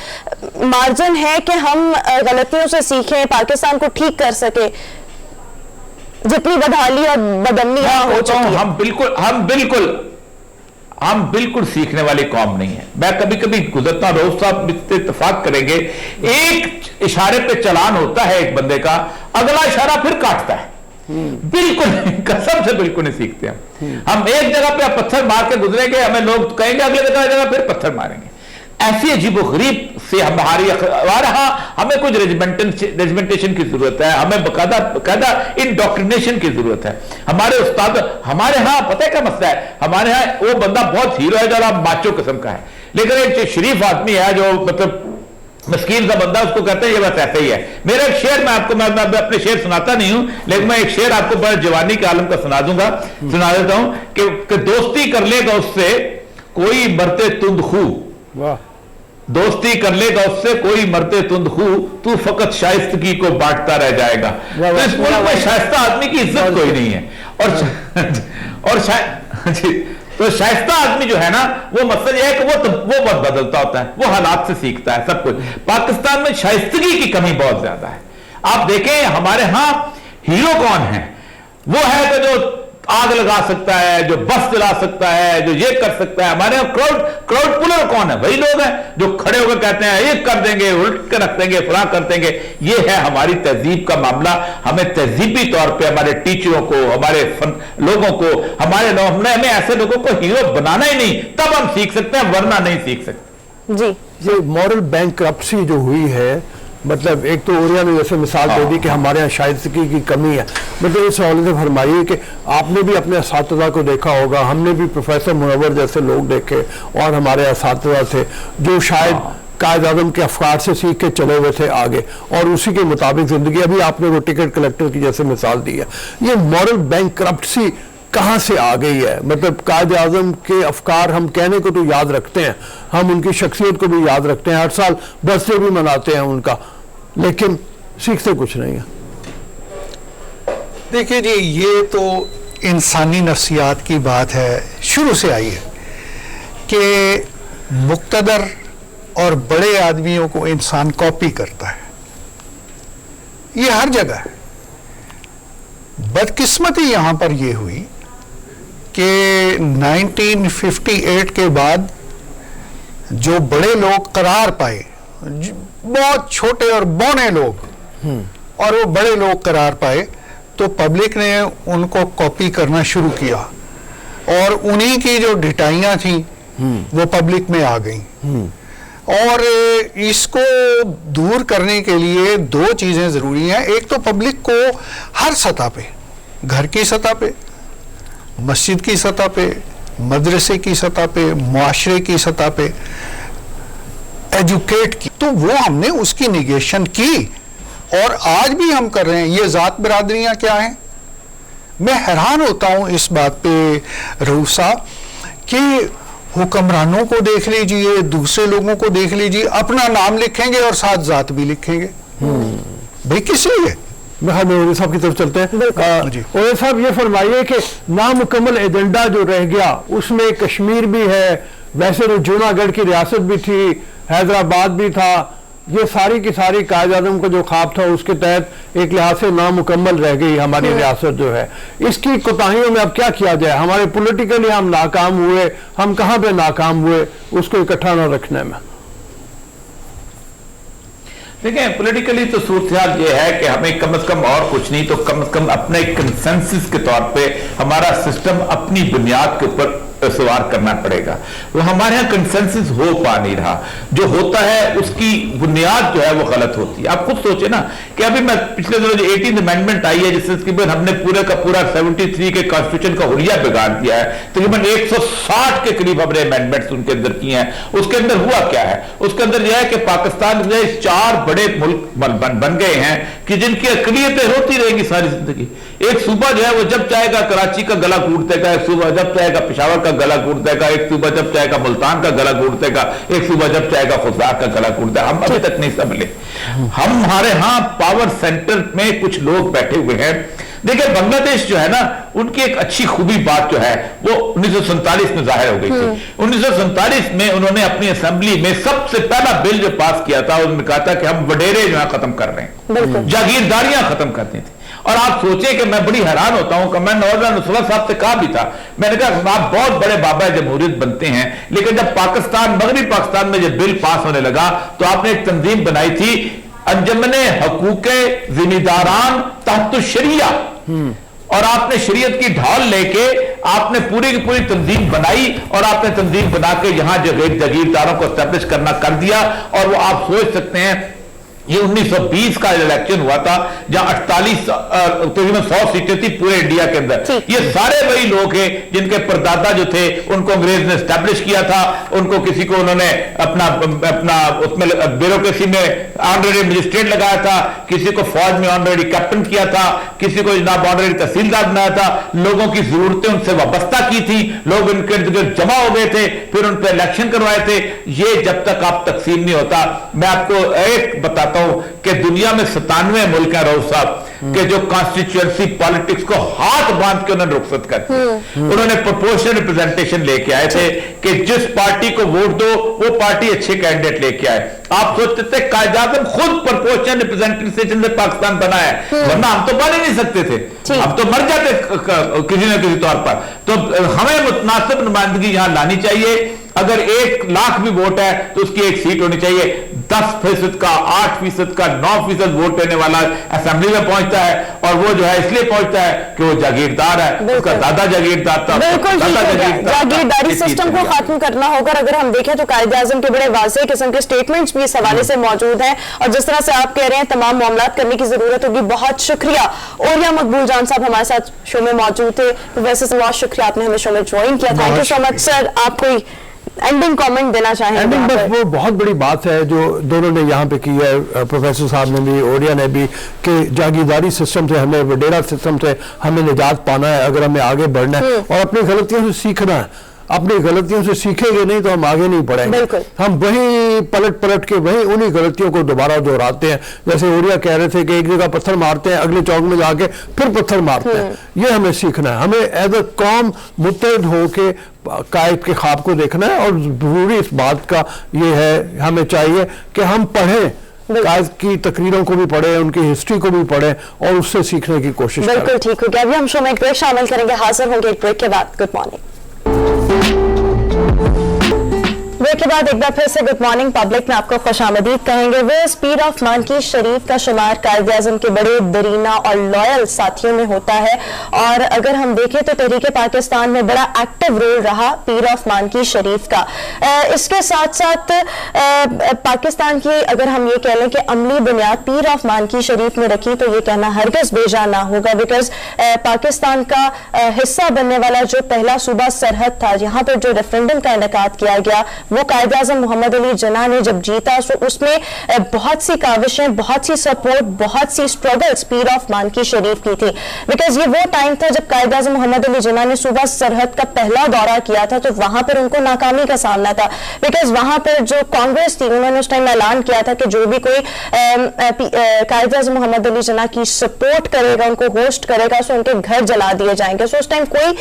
मार्जिन है कि हम गलतियों से सीखें, पाकिस्तान को ठीक कर सके, जितनी बदहाली और बदअमनी हो चुकी है? हम बिल्कुल सीखने वाली कौम नहीं है। मैं कभी कभी गुजरता, रोज साहब इत्तेफाक करेंगे, एक इशारे पे चलान होता है एक बंदे का, अगला इशारा फिर काटता है। बिल्कुल कसम से बिल्कुल नहीं सीखते हम एक जगह पे पत्थर मार के गुजरेंगे, हमें लोग कहेंगे अगले जगह फिर पत्थर मारेंगे। ऐसी अजीबोगरीब से हमारी हमें कुछ रेजिमेंटेशन की जरूरत है, हमें बकायदा इंडोक्ट्रिनेशन की जरूरत है। हमारे उस्ताद, हमारे यहाँ पता है क्या मसला है, हमारे यहाँ वो बंदा बहुत हीरो है जो माचो किस्म का है, लेकिन एक शरीफ आदमी है जो मतलब मस्कीन सा बंदा, उसको कहते हैं ये बस ऐसे ही है। मेरा एक शेर मैं आपको, मैं अपने शेर सुनाता नहीं हूं, लेकिन मैं एक शेर आपको बड़ा जवानी के आलम का सुना देता हूं कि दोस्ती कर लेगा उससे कोई मरते तुंद खू, दोस्ती कर लेगा उससे कोई मरते तुंद खू, तू फकत शाइस्तगी को बांटता रह जाएगा। तो इस मुल्क में शाइस्ता आदमी की इज्जत कोई नहीं है, और तो शाइस्ता आदमी जो है ना, वो मसला यह है कि वो बहुत बदलता होता है, वो हालात से सीखता है सब कुछ। पाकिस्तान में शाइस्तगी की कमी बहुत ज्यादा है। आप देखें हमारे यहां हीरो कौन है, वो है कि जो आग लगा सकता है, जो बस जला सकता है, जो ये कर सकता है। हमारे यहाँ क्राउड पुलर कौन है? वही लोग हैं जो खड़े होकर कहते हैं ये कर देंगे, उल्ट कर रख देंगे, फलां कर देंगे। ये है हमारी तहजीब का मामला। हमें तहजीबी तौर पे हमारे टीचरों को, हमारे लोगों को, हमें ऐसे लोगों को हीरो बनाना ही नहीं, तब हम सीख सकते हैं, वरना नहीं सीख सकते। जी, ये मॉरल बैंकरप्सी जो हुई है, मतलब एक तो ओरिया ने जैसे मिसाल दे दी कि हमारे यहाँ शायदगी की कमी है, मतलब इस हवाले से फरमाइए कि आपने भी अपने असातिज़ा को देखा होगा, हमने भी प्रोफेसर मुनव्वर जैसे लोग देखे और हमारे असातिज़ा थे जो शायद कायद आज़म के अफकार से सीख के चले हुए थे आगे और उसी के मुताबिक जिंदगी। अभी आपने वो टिकट कलेक्टर की जैसे मिसाल दी है। ये मॉरल बैंकरप्सी कहाँ से आ गई है? मतलब कायद आज़म के अफकार हम कहने को तो याद रखते हैं, हम उनकी शख्सियत को भी याद रखते हैं, हर साल बर्थडे भी मनाते हैं उनका, लेकिन सीखते कुछ नहीं है। देखिए जी, ये तो इंसानी नफ्सियात की बात है, शुरू से आई है कि मुक्तदर और बड़े आदमियों को इंसान कॉपी करता है। ये हर जगह है। बदकिस्मती यहां पर यह हुई कि 1958 के बाद जो बड़े लोग करार पाए, बहुत छोटे और बौने लोग, और वो बड़े लोग करार पाए, तो पब्लिक ने उनको कॉपी करना शुरू किया और उन्हीं की जो ढिठाइयाँ थी वो पब्लिक में आ गई। और इसको दूर करने के लिए दो चीज़ें ज़रूरी हैं। एक तो पब्लिक को हर सतह पे, घर की सतह पे, मस्जिद की सतह पे, मदरसे की सतह पे, मुआशरे की सतह पे एजुकेट की, तो वो हमने उसकी निगेशन की और आज भी हम कर रहे हैं। ये ज़ात बरादरियाँ क्या हैं? मैं हैरान होता हूँ इस बात पे रऊफ साहब कि हुक्मरानों को देख लीजिए, दूसरे लोगों को देख लीजिए, अपना नाम लिखेंगे और साथ ज़ात भी लिखेंगे। भाई किस लिए? ओरे साहब की तरफ चलते हैं। ओरे साहब ये फरमाइए कि नामुकम्मल एजेंडा जो रह गया उसमें कश्मीर भी है, वैसे तो जूनागढ़ की रियासत भी थी, हैदराबाद भी था, ये सारी की सारी कायद आज़म का जो ख्वाब था उसके तहत एक लिहाज से नामुकम्मल रह गई हमारी रियासत जो है। इसकी कोताहियों में अब क्या किया जाए? हमारे पॉलिटिकली हम नाकाम हुए, हम कहाँ पे नाकाम हुए उसको इकट्ठा न रखने में? देखें, पॉलिटिकली तो सूरत ये है कि हमें कम से कम और कुछ नहीं तो कम से कम अपने कंसेंसस के तौर पे हमारा सिस्टम अपनी बुनियाद के ऊपर सवार करना पड़ेगा। वो हमारे यहाँ कंसेंसस हो पा नहीं रहा, जो होता है उसकी बुनियाद जो है वो गलत होती है। आप खुद सोचे ना कि अभी मैं पिछले दिनों जो 18th अमेंडमेंट आई है जिससे तकरीबन हमने पूरे का पूरा 73 के कॉन्स्टिट्यूशन का हुलिया बिगाड़ दिया है, तकरीबन 160 के करीब हमने अमेंडमेंट्स उनके अंदर किए हैं। उसके अंदर हुआ क्या है? उसके अंदर यह है कि पाकिस्तान में 4 बड़े मुल्क बन गए हैं कि जिनकी अकलियतें होती रहेंगी सारी जिंदगी। एक सूबा जो है वो जब चाहेगा कराची का गला घूट देगा, एक सूबा जब चाहेगा पेशावर का गला घूट देगा, एक सूबा जब चाहेगा मुल्तान का गला घूट देगा, एक सूबा जब चाहेगा खुदार का गला घूट देगा। हम अभी तक नहीं संभले। हमारे यहाँ पावर सेंटर में कुछ लोग बैठे हुए हैं। देखिए, बांग्लादेश जो है ना, उनकी एक अच्छी खूबी बात जो है वो 1947 में जाहिर हो गई थी। 1947 में उन्होंने अपनी असेंबली में सबसे पहला बिल जो पास किया था, उन्होंने कहा था कि हम वडेरे जो है खत्म कर रहे हैं, जागीरदारियां खत्म करनी थी। और आप सोचे कि मैं बड़ी हैरान होता हूं कि मैं नौजवान नुसरत साहब से कहा भी था, मैंने कहा आप बहुत बड़े बाबा जमहूरियत बनते हैं, लेकिन जब पाकिस्तान मगरबी पाकिस्तान में जब बिल पास होने लगा तो आपने एक तंजीम बनाई थी, अंजमने हकूके जिम्मेदारान तहत शरिया, और आपने शरीयत की ढाल लेके आपने पूरी की पूरी तंजीम बनाई और आपने तंजीम बना के यहां जो जागीरदारों को एस्टेब्लिश करना कर दिया। और वो आप सोच सकते हैं, ये 1920 का इलेक्शन हुआ था जहां 48 तकरीबन 100 सीटें थी पूरे इंडिया के अंदर। ये सारे वही लोग हैं जिनके परदादा जो थे उनको अंग्रेज ने एस्टेब्लिश किया था। उनको किसी को उन्होंने अपना उसमें ब्यूरोक्रेसी में ऑनरेरी मजिस्ट्रेट लगाया था, किसी को फौज में ऑनरेरी कैप्टन किया था, किसी को जनाब ऑनरेरी तहसीलदार बनाया था। लोगों की जरूरतें उनसे वाबस्ता की थी, लोग उनके इर्द जमा हो गए थे, फिर उन पर इलेक्शन करवाए थे। ये जब तक आप तकसीम नहीं होता, मैं आपको एक बताता कहूं कि दुनिया में 97 मुल्क हैं रऊफ साहब कि जो कॉन्स्टिट्यूएंसी पॉलिटिक्स को हाथ बांध के उन्होंने रुखसत कर दी। उन्होंने प्रोपोर्शनल रिप्रेजेंटेशन लेके आए थे कि जिस पार्टी को वोट दो वो पार्टी अच्छे कैंडिडेट लेके आए। आप सोचते थे कायद-ए-आज़म खुद प्रोपोर्शनल रिप्रेजेंटेशन से पाकिस्तान बना है, वरना हम तो बन ही नहीं सकते थे, हम तो मर जाते किसी न किसी तौर पर। तो हमें मुतनासिब नुमाइंदगी यहां लानी चाहिए। अगर 1 लाख भी वोट है तो उसकी 1 सीट होनी चाहिए। 10% का, 8% का, 9% वोट देने वाला असेंबली में पहुंचता है, और वो जो है इसलिए पहुंचता है कि वो जागीरदार है, उसका दादा जागीरदार था। बिल्कुल जागीरदारी सिस्टम को खत्म करना होगा। अगर हम देखें तो कायद-ए-आज़म के बड़े वाज़ेह किस्म के स्टेटमेंट्स भी इस हवाले से मौजूद हैं, और जिस तरह से आप कह रहे हैं तमाम मामलात करने की जरूरत होगी। बहुत शुक्रिया। ओरिया मकबूल जान साहब हमारे साथ शो में मौजूद थे। प्रोफेसर से बहुत शुक्रिया, आपने हमें शो में ज्वाइन किया। Thank you so much sir. आप कोई एंडिंग कमेंट देना चाहेंगे? एंडिंग बस वो बहुत बड़ी बात है जो दोनों ने यहाँ पे की है, प्रोफेसर साहब ने भी, ओरिया ने भी, कि जागीरदारी सिस्टम से हमें, वडेरा सिस्टम से हमें निजात पाना है अगर हमें आगे बढ़ना है, और अपनी गलतियों से सीखना है। अपनी गलतियों से सीखेंगे नहीं तो हम आगे नहीं बढ़ेंगे। हम वही पलट के वही उन्हीं गलतियों को दोबारा दोहराते हैं। जैसे ओरिया कह रहे थे कि एक जगह पत्थर मारते हैं, अगले चौक में जाके फिर पत्थर मारते हैं। ये हमें सीखना है। हमें एज ए कौम मुत्तहिद होके कायद के ख्वाब को देखना है, और जरूरी इस बात का ये है, हमें चाहिए कि हम पढ़ें, कायद की तकरीरों को भी पढ़ें, उनकी हिस्ट्री को भी पढ़ें, और उससे सीखने की कोशिश करें। बिल्कुल ठीक हो गया। अभी हम शो में एक ब्रेक शामिल करेंगे, हाजिर होंगे एक ब्रेक के बाद। Good morning. ब्रेक के बाद एक बार फिर से गुड मॉर्निंग पब्लिक में आपको खुशामदीद कहेंगे। वो पीर ऑफ मानकी शरीफ का शुमार कायद-ए-आज़म के बड़े दरीना और लॉयल साथियों में होता है, और अगर हम देखें तो तहरीक पाकिस्तान में बड़ा एक्टिव रोल रहा पीर ऑफ मानकी शरीफ का। इसके साथ साथ पाकिस्तान की अगर हम ये कह लें कि अमली बुनियाद पीर ऑफ मानकी शरीफ में रखी तो ये कहना हरगिज बेजा ना होगा, बिकॉज पाकिस्तान का हिस्सा बनने वाला जो पहला सूबा सरहद था, यहाँ पर जो रेफरेंडम का इनेकाद किया गया, वो कायद-ए-आज़म मोहम्मद अली जिन्ना ने जब जीता तो उसमें बहुत सी काविशें, बहुत सी सपोर्ट, बहुत सी स्ट्रगल्स पीर ऑफ मानकी शरीफ की थी। बिकॉज ये वो टाइम था जब कायद-ए-आज़म मोहम्मद अली जिन्ना ने सूबा सरहद का पहला दौरा किया था, तो वहां पर उनको नाकामी का सामना था। बिकॉज वहां पर जो कांग्रेस थी, उन्होंने उस टाइम ऐलान किया था कि जो भी कोई कायद-ए-आज़म मोहम्मद अली जिन्ना की सपोर्ट करेगा, उनको होस्ट करेगा, तो उनके घर जला दिए जाएंगे। सो उस टाइम कोई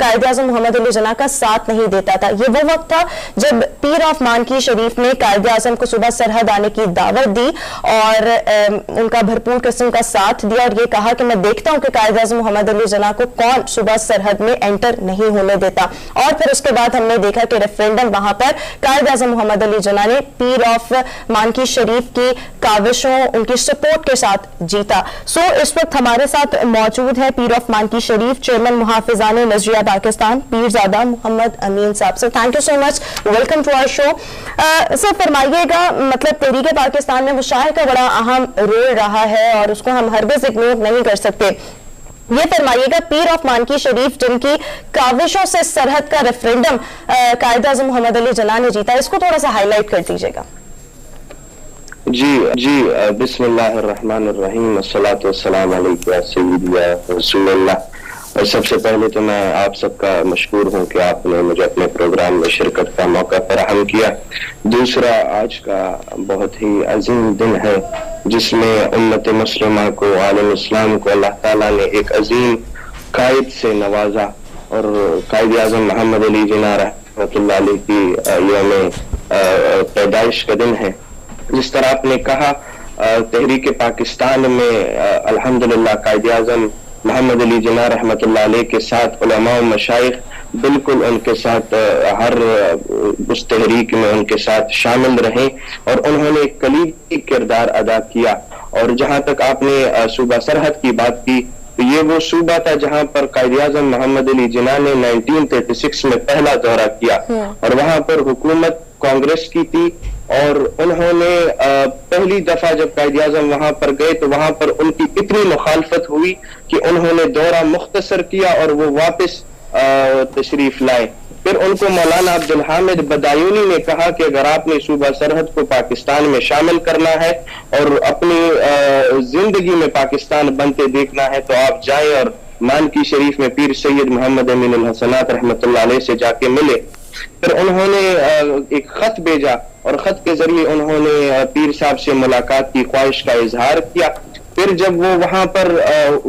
कायद-ए-आज़म मोहम्मद अली जिन्ना का साथ नहीं देता था। ये वो वक्त था जब पीर ऑफ मानकी शरीफ ने कायद-ए-आज़म को सुबह सरहद आने की दावत दी और उनका भरपूर किस्म का साथ दिया, और ये कहा कि मैं देखता हूं कि कायद-ए-आज़म मोहम्मद अली जिन्ना को कौन सुबह सरहद में एंटर नहीं होने देता। और फिर उसके बाद हमने देखा कि रेफरेंडम वहां पर कायद-ए-आज़म मोहम्मद अली जिन्ना ने पीर ऑफ मानकी शरीफ की काविशों, उनकी सपोर्ट के साथ जीता। सो इस वक्त हमारे साथ मौजूद है पीर ऑफ मानकी शरीफ चेयरमैन मुहाफिजाने नजरिया पाकिस्तान पीरजादा मोहम्मद अमीन साहब। Sir thank you so much, welcome to our show. Sir फरमाइएगा, मतलब तहरीक पाकिस्तान में मुशाहिर का बड़ा अहम रोल रहा है और उसको हम हरगिज इग्नोर नहीं कर सकते। ये फरमाइएगा, पीर ऑफ मानकी शरीफ जिनकी काविशों से सरहद का रेफरेंडम कायद-ए-आज़म मोहम्मद अली जिन्ना ने जीता, इसको थोड़ा सा हाईलाइट कर दीजिएगा। जी बिस्मिल्लाहिर्रहमानिर्रहीम, अस्सलातु वस्सलामु अलैका या सय्यदी या रसूलल्लाह। और सबसे पहले तो मैं आप सबका मशकूर हूँ कि आपने मुझे अपने प्रोग्राम में शिरकत का मौका फराहम किया। दूसरा, आज का बहुत ही अजीम दिन है जिसमें उम्मत मुस्लिमा को, आलम इस्लाम को अल्लाह ताला ने एक अजीम कायद से नवाजा, और कायद-ए-आज़म मोहम्मद अली जिन्ना रहमतुल्लाह अलैह की यौम पैदाइश का दिन है। जिस तरह आपने कहा, तहरीक पाकिस्तान में अल्हम्दुलिल्लाह कायद-ए-आज़म मोहम्मद अली जिन्ना रहमतुल्लाह अलैह के साथ उलमा व मशाइख बिल्कुल उनके साथ हर उस तहरीक में उनके साथ शामिल रहे, और उन्होंने एक कलीदी किरदार अदा किया। और जहां तक आपने सूबा सरहद की बात की, तो ये वो सूबा था जहां पर कायद-ए-आज़म मोहम्मद अली जिन्ना ने 1936 में पहला दौरा किया, और वहां पर हुकूमत कांग्रेस की थी, और उन्होंने पहली दफा जब कायद-ए-आज़म वहां पर गए तो वहां पर उनकी इतनी मुखालफत हुई कि उन्होंने दौरा मुख्तसर किया और वो वापस तशरीफ लाए। फिर उनको मौलाना अब्दुल हामिद बदायूनी ने कहा कि अगर आपने सूबा सरहद को पाकिस्तान में शामिल करना है और अपनी जिंदगी में पाकिस्तान बनते देखना है, तो आप जाएं और मानकी शरीफ में पीर सैयद मोहम्मद अमीन अल हसनात रहमतुल्लाह अलैह से जाके मिले। फिर उन्होंने एक खत भेजा और खत के जरिए उन्होंने पीर साहब से मुलाकात की ख्वाहिश का इजहार किया। फिर जब वो वहां पर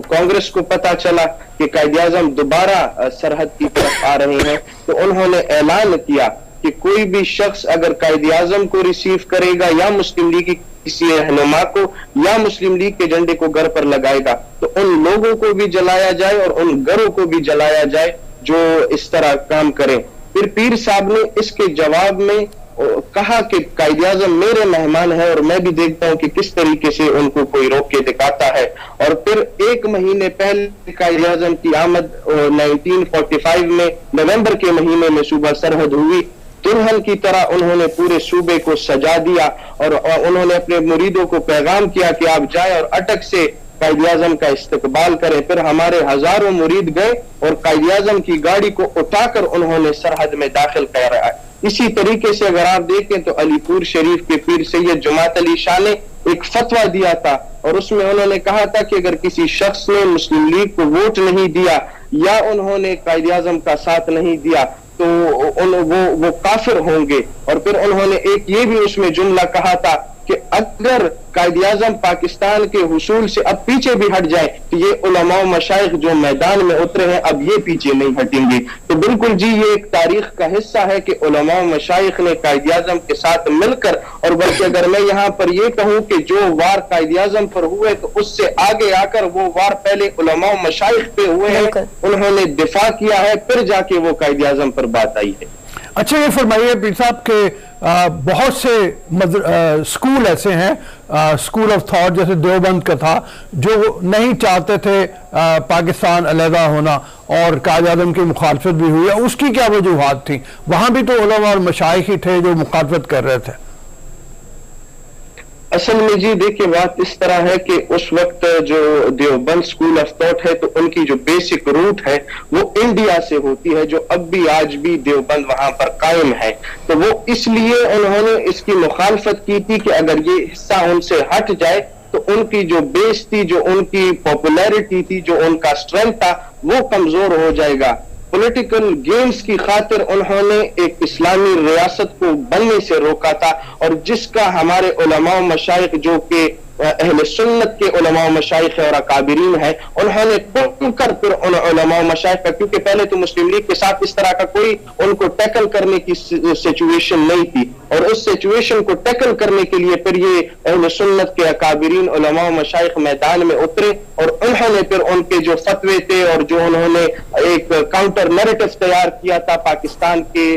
कांग्रेस को पता चला कि कायद-ए-आज़म दोबारा सरहद की तरफ आ रहे हैं, तो उन्होंने ऐलान किया कि कोई भी शख्स अगर कायद-ए-आज़म को रिसीव करेगा या मुस्लिम लीग की किसी रहनुमा को या मुस्लिम लीग के झंडे को घर पर लगाएगा, तो उन लोगों को भी जलाया जाए और उन घरों को भी जलाया जाए जो इस तरह काम करें। फिर पीर साहब ने इसके जवाब में कहा कि कायद-ए-आज़म मेरे मेहमान है और मैं भी देखता हूं कि किस तरीके से उनको कोई रोक के दिखाता है। और फिर 1 महीने पहले कायद-ए-आज़म की आमद 1945 में नवंबर के महीने में सुबह सरहद हुई। दुल्हन की तरह उन्होंने पूरे सूबे को सजा दिया और उन्होंने अपने मुरीदों को पैगाम किया कि आप जाए और अटक से कायद-ए-आज़म का इस्तकबाल करें। फिर हमारे हजारों मुरीद गए और कायद-ए-आज़म की गाड़ी को उठाकर उन्होंने सरहद में दाखिल कराया। इसी तरीके से अगर आप देखें तो अलीपुर शरीफ के पीर सैयद जमात अली शाह ने एक फतवा दिया था और उसमें उन्होंने कहा था कि अगर किसी शख्स ने मुस्लिम लीग को वोट नहीं दिया या उन्होंने कायद-ए-आज़म का साथ नहीं दिया तो वो काफिर होंगे। और फिर उन्होंने एक ये भी उसमें जुमला कहा था कि अगर कायद-ए-आज़म पाकिस्तान के हुसूल से अब पीछे भी हट जाए तो ये उलमा व मशाइख जो मैदान में उतरे हैं अब ये पीछे नहीं हटेंगे। तो बिल्कुल जी ये एक तारीख का हिस्सा है कि उलमा व मशाइख ने कायद-ए-आज़म के साथ मिलकर, और बल्कि अगर मैं यहाँ पर ये कहूँ कि जो वार कायद-ए-आज़म पर हुए तो उससे आगे आकर वो वार पहले उलमा व मशाइख पे हुए हैं, उन्होंने दिफा किया है, फिर जाके वो कायद-ए-आज़म पर बात आई है। अच्छा ये फरमाइए पीर साहब के बहुत से स्कूल ऐसे हैं, स्कूल ऑफ थॉट जैसे देवबंद का था, जो नहीं चाहते थे पाकिस्तान अलहदा होना और कायद-ए-आज़म की मुखालफत भी हुई है। उसकी क्या वजूहात थी? वहां भी तो उलमा और मशाइख ही थे जो मुखालफत कर रहे थे। असल में जी देखिए बात इस तरह है कि उस वक्त जो देवबंद स्कूल ऑफ थॉट है तो उनकी जो बेसिक रूट है वो इंडिया से होती है, जो अब भी आज भी देवबंद वहां पर कायम है। तो वो इसलिए उन्होंने इसकी मुखालफत की थी कि अगर ये हिस्सा उनसे हट जाए तो उनकी जो बेस थी, जो उनकी पॉपुलैरिटी थी, जो उनका स्ट्रेंथ था वो कमजोर हो जाएगा। पॉलिटिकल गेम्स की खातिर उन्होंने एक इस्लामी रियासत को बनने से रोका था और जिसका हमारे उलमा व मशाइख जो कि अहले सुन्नत के उलमा व मशाइख और अकाबिरीन है उन्होंने खुलकर फिर उन उलमा व मशाइख का, क्योंकि पहले तो मुस्लिम लीग के साथ इस तरह का कोई उनको टैकल करने की सिचुएशन नहीं थी और उस सिचुएशन को टैकल करने के लिए फिर ये अहले सुन्नत के अकाबिरीन उलमा व मशाइख मैदान में उतरे और उन्होंने फिर उनके जो फतवे थे और जो उन्होंने एक काउंटर नैरेटिव तैयार किया था पाकिस्तान के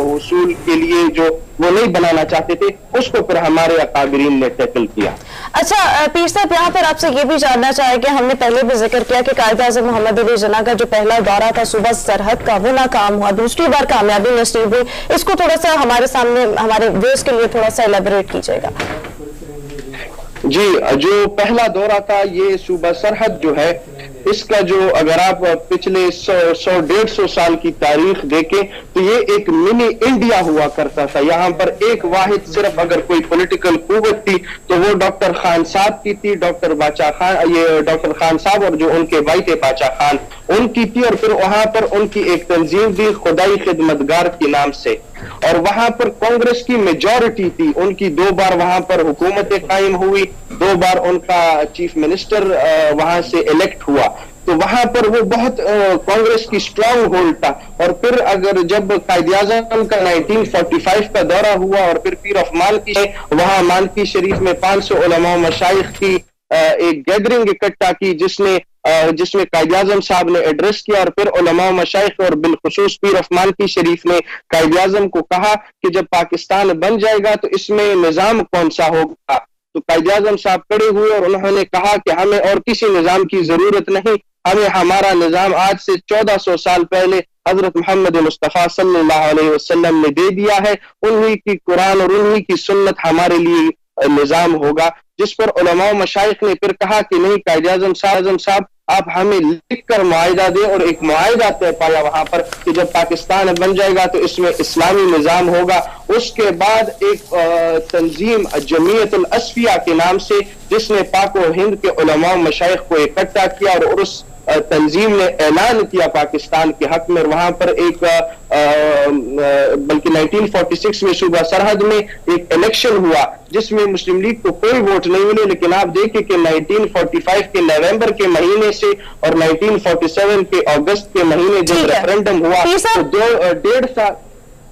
हुसूल के लिए जो वो नहीं बनाना चाहते थे, उसको फिर हमारे अकाबिरीन ने टैकल किया। अच्छा पीर साहब, यहाँ पर आपसे ये भी जानना चाहे कि हमने पहले भी जिक्र किया कि कायद-ए-आज़म मोहम्मद अली जिन्ना का जो पहला दौरा था सुबह सरहद का वो नाकाम हुआ, दूसरी बार कामयाबी नसीब हुई। इसको थोड़ा सा हमारे सामने, हमारे व्यूअर्स के लिए थोड़ा सा एलैबोरेट कीजिएगा। जी, जो पहला दौरा था ये सूबा सरहद जो है इसका जो अगर आप पिछले 100-150 साल की तारीख देखें तो ये एक मिनी इंडिया हुआ करता था। यहाँ पर एक वाहिद सिर्फ अगर कोई पॉलिटिकल कुव्वत थी तो वो डॉक्टर खान साहब की थी, डॉक्टर बाचा खान, ये डॉक्टर खान साहब और जो उनके भाई थे बाचा खान उनकी थी। और फिर वहां पर उनकी एक तंजीम थी खुदाई खिदमतगार के नाम से और वहां पर कांग्रेस की मेजॉरिटी थी। उनकी 2 बार वहां पर हुकूमतें कायम हुई, 2 बार उनका चीफ मिनिस्टर वहां से इलेक्ट हुआ। तो वहां पर वो बहुत कांग्रेस की स्ट्रांग होल्ड था। और फिर अगर जब कायद-ए-आज़म का 1945 का दौरा हुआ और फिर पीर ऑफ मानकी वहां मानकी शरीफ में 500 उलमा मशाइख की एक गैदरिंग इकट्ठा की जिसमें कायद-ए-आज़म साहब ने एड्रेस किया और फिर उलमा मशाइख और बिलखुसूस पीर ऑफ मानकी शरीफ ने कायद-ए-आज़म को कहा कि जब पाकिस्तान बन जाएगा तो इसमें निजाम कौन सा होगा। तो कायद-ए-आज़म साहब खड़े हुए और उन्होंने कहा कि हमें और किसी निजाम की जरूरत नहीं, हमें हमारा निजाम आज से 1400 साल पहले हजरत मोहम्मद मुस्तफ़ा सल्लल्लाहु अलैहि वसल्लम ने दे दिया है। उन्हीं की कुरान और उन्हीं की सुन्नत हमारे लिए निजाम होगा। जिस पर उलमा मशाइख ने फिर कहा कि नहीं कायद-ए-आज़म साहब आप हमें लिख कर मुआहिदा दे और एक मुआहिदा तय पाया वहां पर कि जब पाकिस्तान बन जाएगा तो इसमें इस्लामी निजाम होगा। उसके बाद एक तंजीम जमीयतुल असफिया के नाम से जिसने पाक और हिंद के उलमा मशाइख को इकट्ठा किया और उस तंजीम ने ऐलान किया पाकिस्तान के हक में, और वहां पर एक बल्कि 1946 में सूबा सरहद में एक इलेक्शन हुआ जिसमें मुस्लिम लीग को कोई वोट नहीं मिले। लेकिन आप देखें कि 1945 के नवंबर के महीने से और 1947 के अगस्त के महीने जब रेफरेंडम हुआ तो 1.5 साल।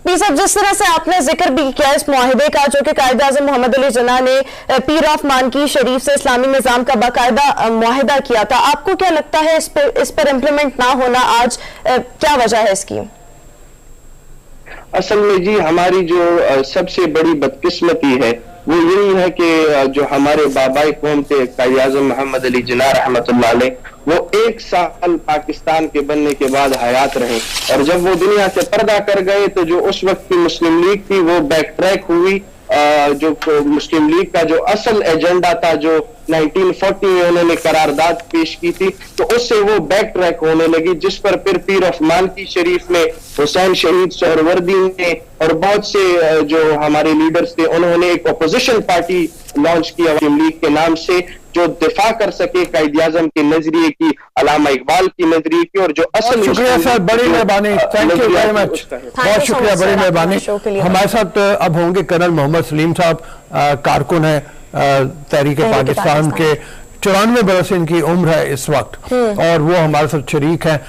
साहब, जिस तरह से आपने जिक्र भी किया इस मुआहिदे का जो कि कायदे आज़म मोहम्मद अली जिन्ना ने पीर ऑफ मानकी शरीफ से इस्लामी निज़ाम का बाकायदा मुआहिदा किया था, आपको क्या लगता है इस पर इम्प्लीमेंट ना होना आज क्या वजह है इसकी? असल में जी हमारी जो सबसे बड़ी बदकिस्मती है वो यही है कि जो हमारे बाबाई कौम थे कायद आज़म मोहम्मद अली जिन्ना रहमतुल्लाह अलैह, वो 1 साल पाकिस्तान के बनने के बाद हयात रहे, और जब वो दुनिया से पर्दा कर गए तो जो उस वक्त की मुस्लिम लीग थी वो बैक ट्रैक हुई। जो मुस्लिम लीग का जो असल एजेंडा था, जो 1940 में उन्होंने करारदाद पेश की थी, तो उससे वो बैक ट्रैक होने लगी, जिस पर फिर पीर ऑफ मानकी शरीफ में हुसैन शहीद सोहरवर्दी ने और बहुत से जो हमारे लीडर्स थे उन्होंने एक अपोजिशन पार्टी लॉन्च किया मुस्लिम लीग के नाम से, जो दिफा कर सके कायद आज़म के नजरिए की, अल्लामा इकबाल की नजरिए की, और जो असल। शुक्रिया सर, बड़ी मेहरबानी, थैंक यू वेरी मच, बहुत शुक्रिया, बड़ी मेहरबानी। हमारे साथ अब होंगे कर्नल मोहम्मद सलीम साहब, कारकुन है तहरीक पाकिस्तान के, 94 बरस इनकी उम्र है इस वक्त, और वो हमारे साथ शरीक हैं।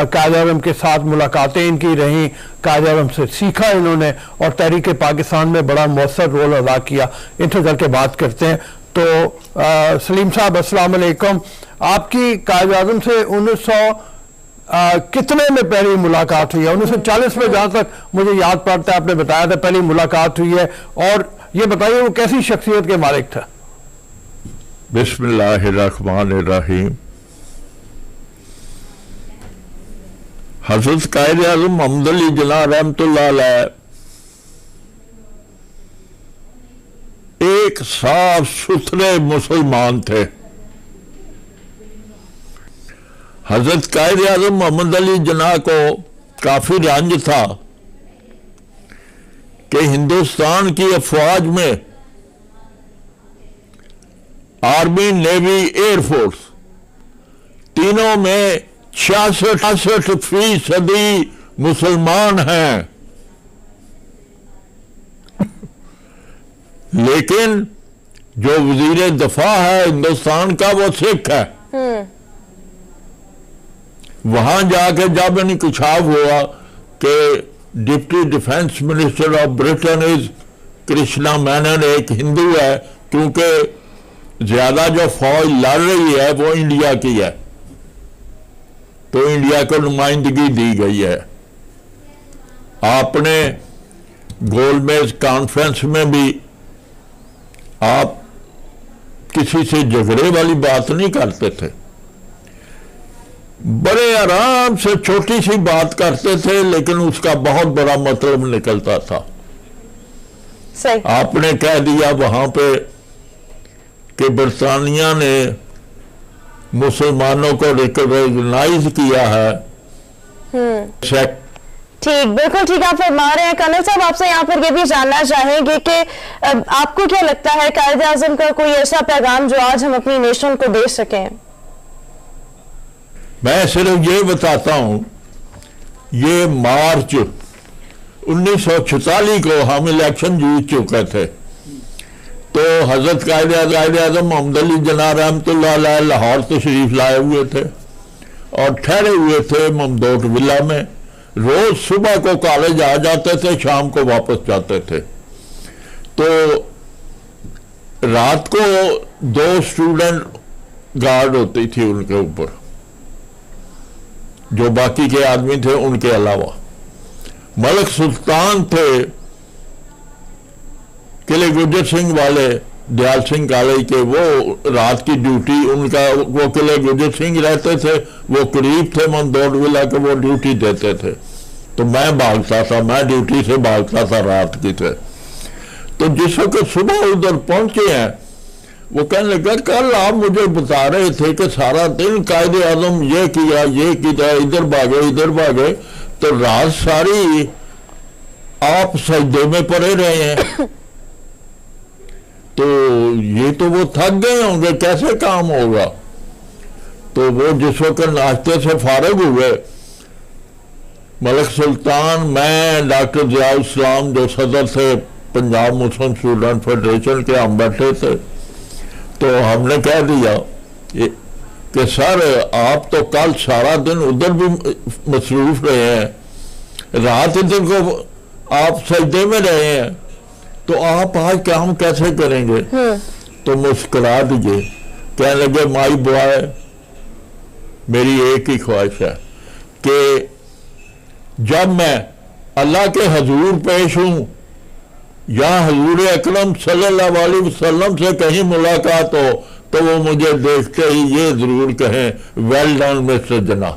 कायद आज़म के साथ मुलाकातें इनकी रहीं, कायद आज़म से सीखा इन्होंने, और तहरीक पाकिस्तान में बड़ा मौसर रोल अदा किया। इनसे करके बात करते हैं। तो सलीम साहब अस्सलाम वालेकुम, आपकी कायद आज़म से 1900 कितने में पहली मुलाकात हुई है? 1940 में जहां तक मुझे याद पड़ता है, आपने बताया था पहली मुलाकात हुई है, और ये बताइए वो कैसी शख्सियत के मालिक था? बिस्मिल्लाहिर्रहमानिर्रहीम। हज़रत कायद आज़म मोहम्मद अली जिन्ना रहमतुल्लाह अलैह एक साफ सुथरे मुसलमान थे। हजरत कायद आज़म मोहम्मद अली जिन्ना को काफी रंज था कि हिंदुस्तान की अफवाज में, आर्मी, नेवी, एयरफोर्स, तीनों में 66% मुसलमान हैं, लेकिन जो वजीर दफा है हिंदुस्तान का वो सिख है। वहां जाके जब इंकशाफ हुआ कि deputy defence minister of Britain is Krishna मैनन एक हिंदू है, क्योंकि ज्यादा जो फौज लड़ रही है वो इंडिया की है, तो इंडिया को नुमाइंदगी दी गई है। आपने गोलमेज कॉन्फ्रेंस में भी आप किसी से झगड़े वाली बात नहीं करते थे, बड़े आराम से छोटी सी बात करते थे, लेकिन उसका बहुत बड़ा मतलब निकलता था। सही। आपने कह दिया वहां पे कि बरतानिया ने मुसलमानों को रिकॉग्नाइज किया है। ठीक, बिल्कुल ठीक आप फरमा रहे हैं। कर्नल साहब, आपसे यहाँ पर ये भी जानना चाहेंगे कि आपको क्या लगता है कायद आज़म का कोई ऐसा पैगाम जो आज हम अपनी नेशन को दे सकें? मैं सिर्फ ये बताता हूं, ये मार्च 1946 को हम इलेक्शन जीत चुके थे, तो हजरत कायद आज़म मोहम्मद अली जिन्ना रहमतुल्लाह अलैह लाहौर तशरीफ लाए हुए थे और ठहरे हुए थे ममदोट विला में। रोज सुबह को कॉलेज आ जाते थे, शाम को वापस जाते थे। तो रात को 2 स्टूडेंट गार्ड होती थी उनके ऊपर, जो बाकी के आदमी थे उनके अलावा। मलिक सुल्तान थे किले गुर्जर सिंह वाले, दयाल सिंह कॉलेज के, वो रात की ड्यूटी उनका, वो किले गुर्जर सिंह रहते थे, वो करीब थे ममदोट विला के, वो ड्यूटी देते थे। तो मैं भागता था, मैं ड्यूटी से भागता था रात की थे। तो जिस वक्त सुबह उधर पहुंचे हैं, वो कहने लगा कल आप मुझे बता रहे थे कि सारा दिन कायदे आज़म ये किया, इधर भागे, तो रात सारी आप सजदे में पड़े रहे हैं, तो ये तो वो थक गए होंगे, कैसे काम होगा? तो तो वो जिस वक्त नाश्ते से फारिग हुए, मलिक सुल्तान, मैं, डॉक्टर जियाउल इस्लाम जो सदर थे पंजाब मुस्लिम स्टूडेंट फेडरेशन के, हम बैठे थे, तो हमने कह दिया कि सर आप तो कल सारा दिन उधर भी मसरूफ रहे हैं, रात इधर को आप सजदे में रहे हैं, तो आप आज काम कैसे करेंगे? तो मुस्कुरा दीजिए, कहने लगे माई बॉय, मेरी एक ही ख्वाहिश है कि जब मैं अल्लाह के हजूर पेश हूं या हजूर अकरम सल्लल्लाहु अलैहि वसल्लम से कहीं मुलाकात हो, तो वो मुझे देखते ही ये जरूर कहें वेल डन मिस्टर जना।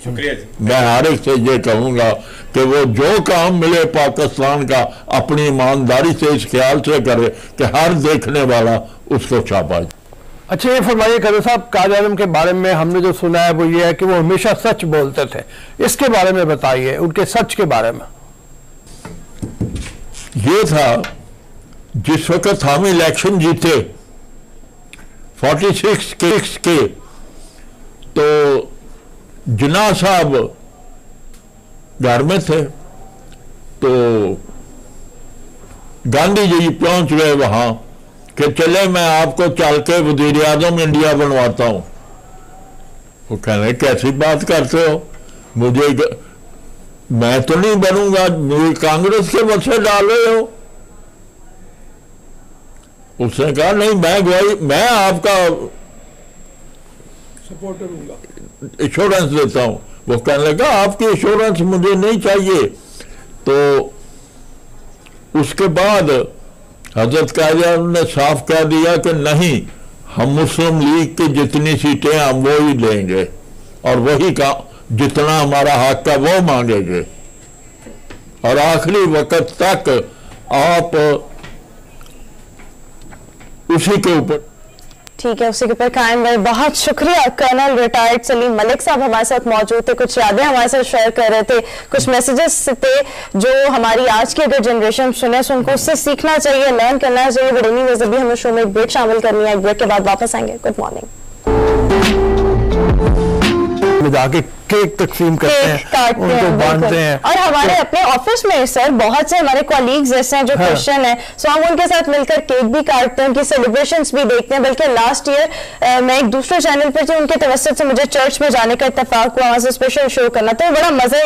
शुक्रिया जी। मैं हर एक से ये कहूंगा कि वो जो काम मिले पाकिस्तान का अपनी ईमानदारी से इस ख्याल से करे कि हर देखने वाला उसको छापा। अच्छा ये फरमाइए काजी साहब, कायद आज़म के बारे में हमने जो सुना है वो ये है कि वो हमेशा सच बोलते थे, इसके बारे में बताइए, उनके सच के बारे में। ये था जिस वक्त हम इलेक्शन जीते 46 के, तो जिन्ना साहब घर में थे, तो गांधी जी पहुंच गए वहां कि चले मैं आपको चल के वजीर आजम इंडिया बनवाता हूं। वो कहने कैसी बात करते हो, मैं तो नहीं बनूंगा, मुझे कांग्रेस के बच्चे डाल रहे हो। उसने कहा नहीं, मैं आपका सपोर्टर हूंगा, इंश्योरेंस देता हूं। वो कहने लगा आपकी इंश्योरेंस मुझे नहीं चाहिए। तो उसके बाद हजरत कायद ने साफ कह दिया कि नहीं, हम मुस्लिम लीग की जितनी सीटें हम वो ही लेंगे और वही का जितना हमारा हक का वो मांगेंगे, और आखिरी वक्त तक आप उसी के ऊपर। ठीक है, उसी के ऊपर कायम रहे। बहुत शुक्रिया। कर्नल रिटायर्ड सलीम मलिक साहब हमारे साथ मौजूद थे, कुछ यादें हमारे साथ शेयर कर रहे थे, कुछ मैसेजेस थे जो हमारी आज की अगर जनरेशन सुने तो उनको उससे सीखना चाहिए, लर्न करना चाहिए। बट एनीवेज अभी हमें शो में एक ब्रेक शामिल करनी है, एक ब्रेक के बाद वापस आएंगे। Good morning. जाके केक तकसीम करते हैं, उनको बांधते हैं, और हमारे अपने ऑफिस में सर बहुत से हमारे कॉलीग्स ऐसे हैं जो क्रिश्चियन हैं, सो हम उनके साथ मिलकर केक भी काटते हैं, उनकी सेलिब्रेशंस भी देखते हैं। बल्कि लास्ट ईयर मैं एक दूसरे चैनल पर थी, उनके तवस्सुत से मुझे चर्च में जाने का इत्तेफाक हुआ, वहां से स्पेशल शो करना, तो बड़ा मजे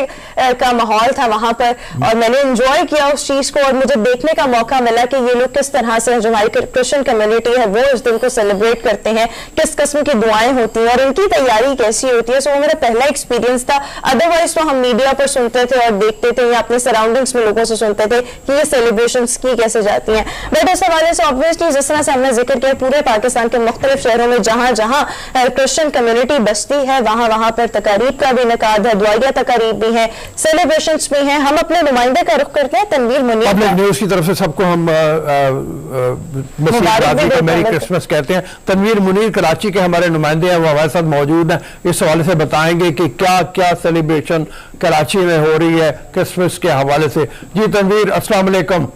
का माहौल था वहां पर और मैंने एंजॉय किया उस चीज को, और मुझे देखने का मौका मिला कि ये लोग किस तरह से जो हमारी क्रिश्चियन कम्युनिटी है वो इस दिन को सेलिब्रेट करते हैं, किस किस्म की दुआएं होती हैं और उनकी तैयारी कैसी होती है। सो वो मेरा पहला एक्सपीरियंस था। अदरवाइज तो हम मीडिया पर सुनते थे और देखते थे या अपने सराउंडिंग्स में लोगों से सुनते थे कि ये सेलिब्रेशंस की कैसे जाती हैं, बट इस हवाले से ऑब्वियसली जिस तरह से हमने जिक्र किया पूरे पाकिस्तान के मुख्तलिफ शहरों में जहां जहां क्रिश्चियन कम्युनिटी बसती है वहां वहां पर तकारीब का भी इनेकाद है, दुआया तकारीब भी है, सेलिब्रेशंस भी हैं। हम अपने नुमाइंदे का रुख करते हैं तनवीर मुनीर पब्लिक न्यूज़ की तरफ से सबको हम मेरी क्रिसमस कहते हैं। तनवीर मुनीर कराची के हमारे नुमाइंदे हैं, वो हमारे साथ मौजूद हैं, इस हवाले से बताएंगे कि क्या क्या सेलिब्रेशन कराची में हो रही है क्रिसमस के हवाले से। जी तनवीर, अस्सलाम वालेकुम।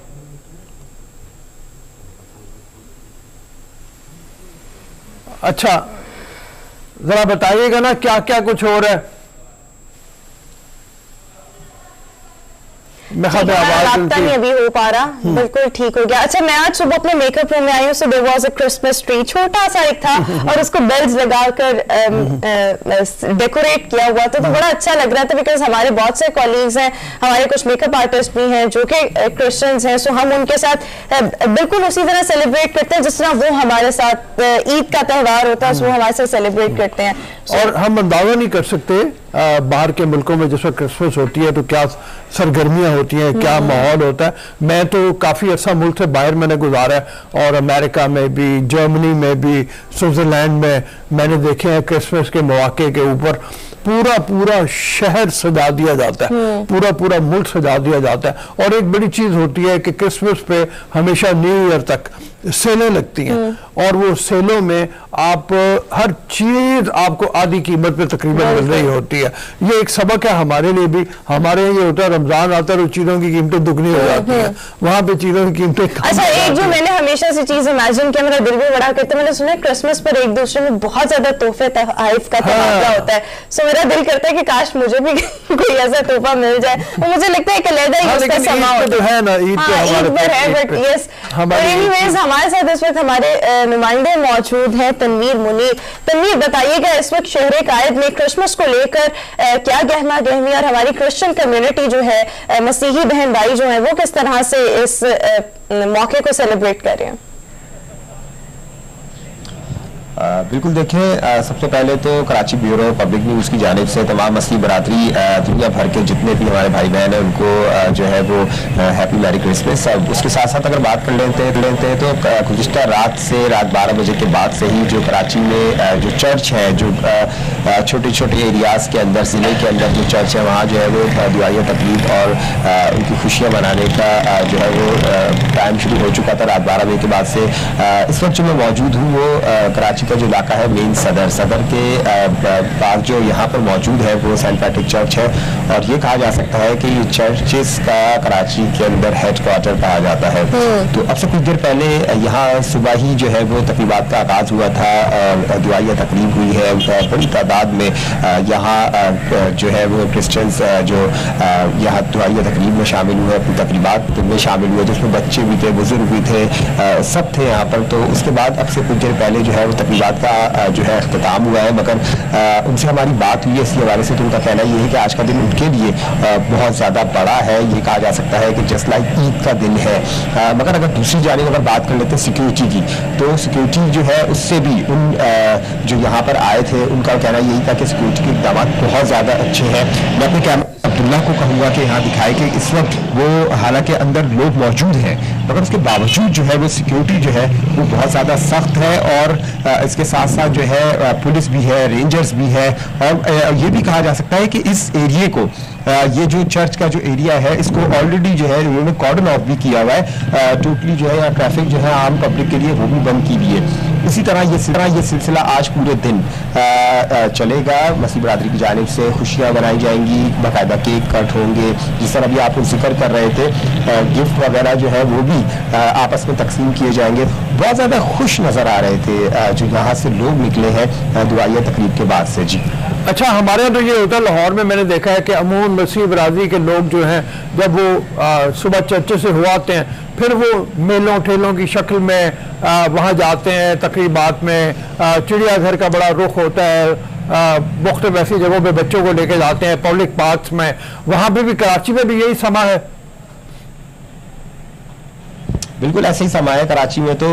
अच्छा जरा बताइएगा ना क्या क्या कुछ हो रहा है। राब्ता नहीं अभी हो पा रहा, बिल्कुल ठीक हो गया। अच्छा मैं आज सुबह अपने मेकअप रूम में आई हूँ, so there was a Christmas tree, छोटा सा एक था और उसको बेल्स लगाकर डेकोरेट किया हुआ था, तो बड़ा अच्छा लग रहा था बिकॉज हमारे बहुत से कॉलीग्स हैं, हमारे कुछ मेकअप आर्टिस्ट भी हैं जो कि क्रिश्चियंस हैं, सो हम उनके साथ बिल्कुल उसी तरह सेलिब्रेट करते हैं जिस तरह वो हमारे साथ ईद का त्यौहार होता है, सो वो हमारे साथ सेलिब्रेट करते हैं। और हम अंदाजा नहीं कर सकते बाहर के मुल्कों में जिस वक्त क्रिसमस होती है तो क्या सरगर्मियां होती हैं, क्या माहौल होता है। मैं तो काफ़ी अच्छा मुल्क से बाहर मैंने गुजारा है और अमेरिका में भी, जर्मनी में भी, स्विट्ज़रलैंड में मैंने देखे हैं क्रिसमस के मौके के ऊपर पूरा पूरा शहर सजा दिया जाता है, पूरा पूरा मुल्क सजा दिया जाता है। और एक बड़ी चीज होती है कि क्रिसमस पे हमेशा न्यू ईयर तक सेलें लगती हैं, और वो सेलों में आप हर चीज आपको आधी कीमत पे तकरीबन मिल रही होती है। ये एक सबक है हमारे लिए भी। हमारे यहाँ ये होता है, रमजान आता है तो चीजों की कीमतें दुगनी हो जाती है, वहां पे चीजों की कीमतें कम अच्छा, हो एक जाती जो हैं। मैंने हमेशा से चीज इमेजिन किया, मेरा दिल भी बड़ा करता है, मैंने सुना है क्रिसमस पर एक दूसरे में बहुत ज्यादा तोहफे तहफ का तबादला होता है। सो मेरा दिल करता है कि काश मुझे भी कोई ऐसा तोहफा मिल जाए। तो मुझे लगता है कि अलग ही उसका समा तो है ना, ईद हाँ, पे ईद पर है, बट यस। एनीवेज, हमारे साथ इस वक्त हमारे नुमाइंदे मौजूद हैं, तनवीर मुनीर। तनवीर, बताइएगा इस वक्त शहर कायद में क्रिसमस को लेकर क्या गहमा गहमी, और हमारी क्रिश्चियन कम्युनिटी जो है, मसीही बहन भाई जो है, वो किस तरह से इस मौके को सेलिब्रेट कर रहे हैं? बिल्कुल, देखिए, सबसे पहले तो कराची ब्यूरो पब्लिक न्यूज़ की जानिब से तमाम मसीही बरादरी दुनिया भर के जितने भी हमारे भाई बहन हैं उनको जो है वो हैप्पी मैरी क्रिसमस। उसके साथ साथ अगर बात कर लेते हैं तो गुज़िश्ता रात से रात 12 बजे के बाद से ही जो कराची में जो चर्च है, जो छोटे छोटे एरियाज़ के अंदर, ज़िले के अंदर जो चर्च है, वहाँ जो है वो दुआया तकरीब और उनकी खुशियाँ मनाने का जो है वो टाइम शुरू हो चुका था रात 12 बजे के बाद से। इस वक्त जो मैं मौजूद हूँ वो कराची का जो इलाका है मेन सदर के पास जो यहाँ पर मौजूद है वो सेंट पैट्रिक चर्च है, और ये कहा जा सकता है कि ये चर्चेस का कराची के अंदर हेडक्वार्टर कहा जाता है। तो अब से कुछ देर पहले यहाँ सुबह ही जो है वो तकरीबात का आगाज हुआ था, दुआया तकरीब हुई है, बड़ी तादाद में यहाँ जो है वो क्रिश्चियंस जो यहाँ दुआया तकरीब में शामिल हुए, अपनी तकरीबात में शामिल हुए, जिसमें बच्चे भी थे, बुजुर्ग भी थे, सब थे यहाँ पर। तो उसके बाद अब से कुछ देर पहले जो है वो तकरीबात का जो है अख्ताम हुआ है, मगर उनसे हमारी बात हुई है इसी हवाले से, तो उनका कहना ये है कि आज का दिन उनके लिए बहुत ज़्यादा बड़ा है। ये कहा जा सकता है कि जस्ट लाइक ईद का दिन है। मगर अगर दूसरी जानिब अगर बात कर लेते हैं सिक्योरिटी की, तो सिक्योरिटी जो है उससे भी उन जो यहाँ पर आए थे उनका कहना यही था कि सिक्योरिटी के इक़दाम बहुत ज़्यादा अच्छे हैं। मैं अपने कैमरा अब्दुल्ला को कहूँगा कि यहाँ दिखाए कि इस वक्त वो हालांकि अंदर लोग मौजूद हैं, मगर उसके बावजूद जो है वो सिक्योरिटी जो है वो बहुत ज़्यादा सख्त है, और इसके साथ साथ जो है पुलिस भी है, रेंजर्स भी है, और ये भी कहा जा सकता है कि इस एरिए को, ये जो चर्च का जो एरिया है, इसको ऑलरेडी जो है उन्होंने कॉर्डन ऑफ भी किया हुआ है। टोटली जो है यहाँ ट्रैफिक जो है आम पब्लिक के लिए वो भी बंद की हुई है। इसी तरह ये सिलसिला आज पूरे दिन चलेगा। मसीह बरादरी की जानिब से खुशियाँ मनाई जाएंगी, बाकायदा केक कट होंगे, जिस तरह अभी आप जिक्र कर रहे थे, गिफ्ट वगैरह जो है वो भी आपस में तकसीम किए जाएंगे। बहुत ज़्यादा खुश नज़र आ रहे थे जो यहाँ से लोग निकले हैं दुआया तकरीब के बाद से। जी अच्छा, हमारे यहाँ तो ये होता है, लाहौर में मैंने देखा है कि अमूमन मसीह बरादरी के लोग जो हैं, जब वो सुबह चर्च से हुआ आते हैं, फिर वो मेलों ठेलों की शक्ल में वहाँ जाते हैं तकरीबात में। चिड़ियाघर का बड़ा रुख होता है, मुख्तलिफ ऐसी जगहों पे बच्चों को लेके जाते हैं, पब्लिक पार्क्स में। वहाँ पे भी, कराची में भी यही समा है? बिल्कुल ऐसे ही समा है कराची में। तो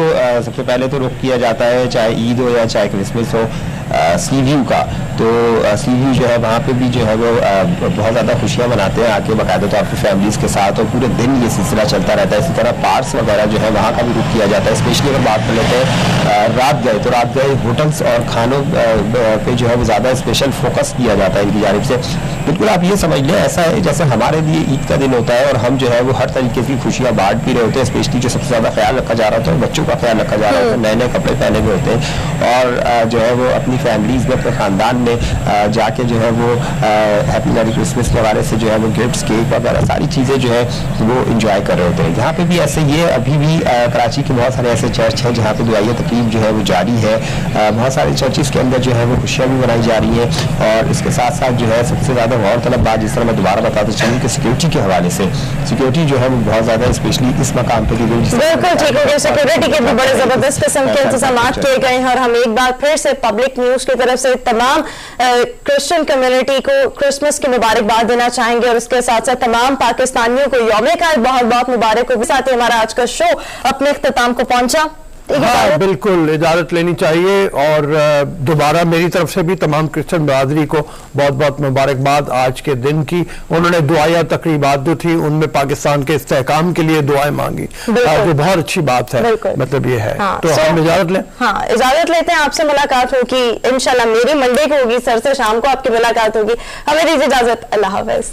सबसे पहले तो रुख किया जाता है, चाहे ईद हो या चाहे क्रिसमस हो, सी व्यू का। तो सी व्यू जो है वहाँ पे भी जो है वो बहुत ज़्यादा खुशियाँ मनाते हैं आके, बाकायदा तो आपकी फैमिलीज़ के साथ, और पूरे दिन ये सिलसिला चलता रहता है। इसी तरह पार्क्स वगैरह जो है वहाँ का भी रुख किया जाता है। स्पेशली अगर बात कर लेते हैं रात गए होटल्स और खानों पे जो है वो ज़्यादा स्पेशल फोकस किया जाता है इनकी जानिब से। बिल्कुल आप ये समझ लें, ऐसा है जैसे हमारे लिए ईद का दिन होता है, और हम जो है वो हर तरीके की खुशियाँ बांट भी रहे होते हैं। स्पेशली जो सबसे ज़्यादा ख्याल रखा जा रहा था, बच्चों का ख्याल रखा जा रहा था, नए नए कपड़े पहने हुए होते हैं, और जो है वो अपनी फैमिलीज में, अपने खानदान में जाके जो है वो हैप्पी मैरी क्रिसमस के हवाले से जो है वो गिफ्ट्स, केक वगैरह सारी चीज़ें जो है वो इंजॉय कर रहे होते हैं। यहाँ पे भी ऐसे ही है, अभी भी कराची के बहुत सारे ऐसे चर्च हैं जहाँ पे दुआया तकरीब जो है वो जारी है। बहुत सारे चर्चिस के अंदर जो है वो खुशियाँ भी मनाई जा रही हैं, और इसके साथ साथ जो है सबसे ज़्यादा गौरतलब बात, जिस तरह मैं दोबारा बताता चलूँ कि सिक्योरिटी के हवाले से, सिक्योरिटी जो है वो बहुत ज़्यादा स्पेशली इस मकाम पर की गई। बिल्कुल ठीक हो गया, सिक्योरिटी के भी बड़े जबरदस्त किस्म के इंतजाम किए गए हैं। और हम एक बार फिर से पब्लिक न्यूज की तरफ से तमाम क्रिश्चियन कम्युनिटी को क्रिसमस की मुबारकबाद देना चाहेंगे, और इसके साथ साथ तमाम पाकिस्तानियों को यौम कायद बहुत बहुत मुबारक हो। साथ ही हमारा आज का शो अपने इख्तिताम को पहुंचा। हाँ बिल्कुल इजाजत लेनी चाहिए। और दोबारा मेरी तरफ से भी तमाम क्रिश्चियन बरादरी को बहुत बहुत मुबारकबाद आज के दिन की। उन्होंने दुआया तकरीबात जो थी उनमें पाकिस्तान के इस्तेहकाम के लिए दुआएं मांगी, जो बहुत अच्छी बात है, मतलब ये है। हाँ, तो हम इजाजत लें। हाँ इजाजत लेते हैं, आपसे मुलाकात होगी इंशाल्लाह, मेरी मंडे को होगी, सर से शाम को आपकी मुलाकात होगी। हमें दीजिए इजाजत, अल्लाह हाफिज।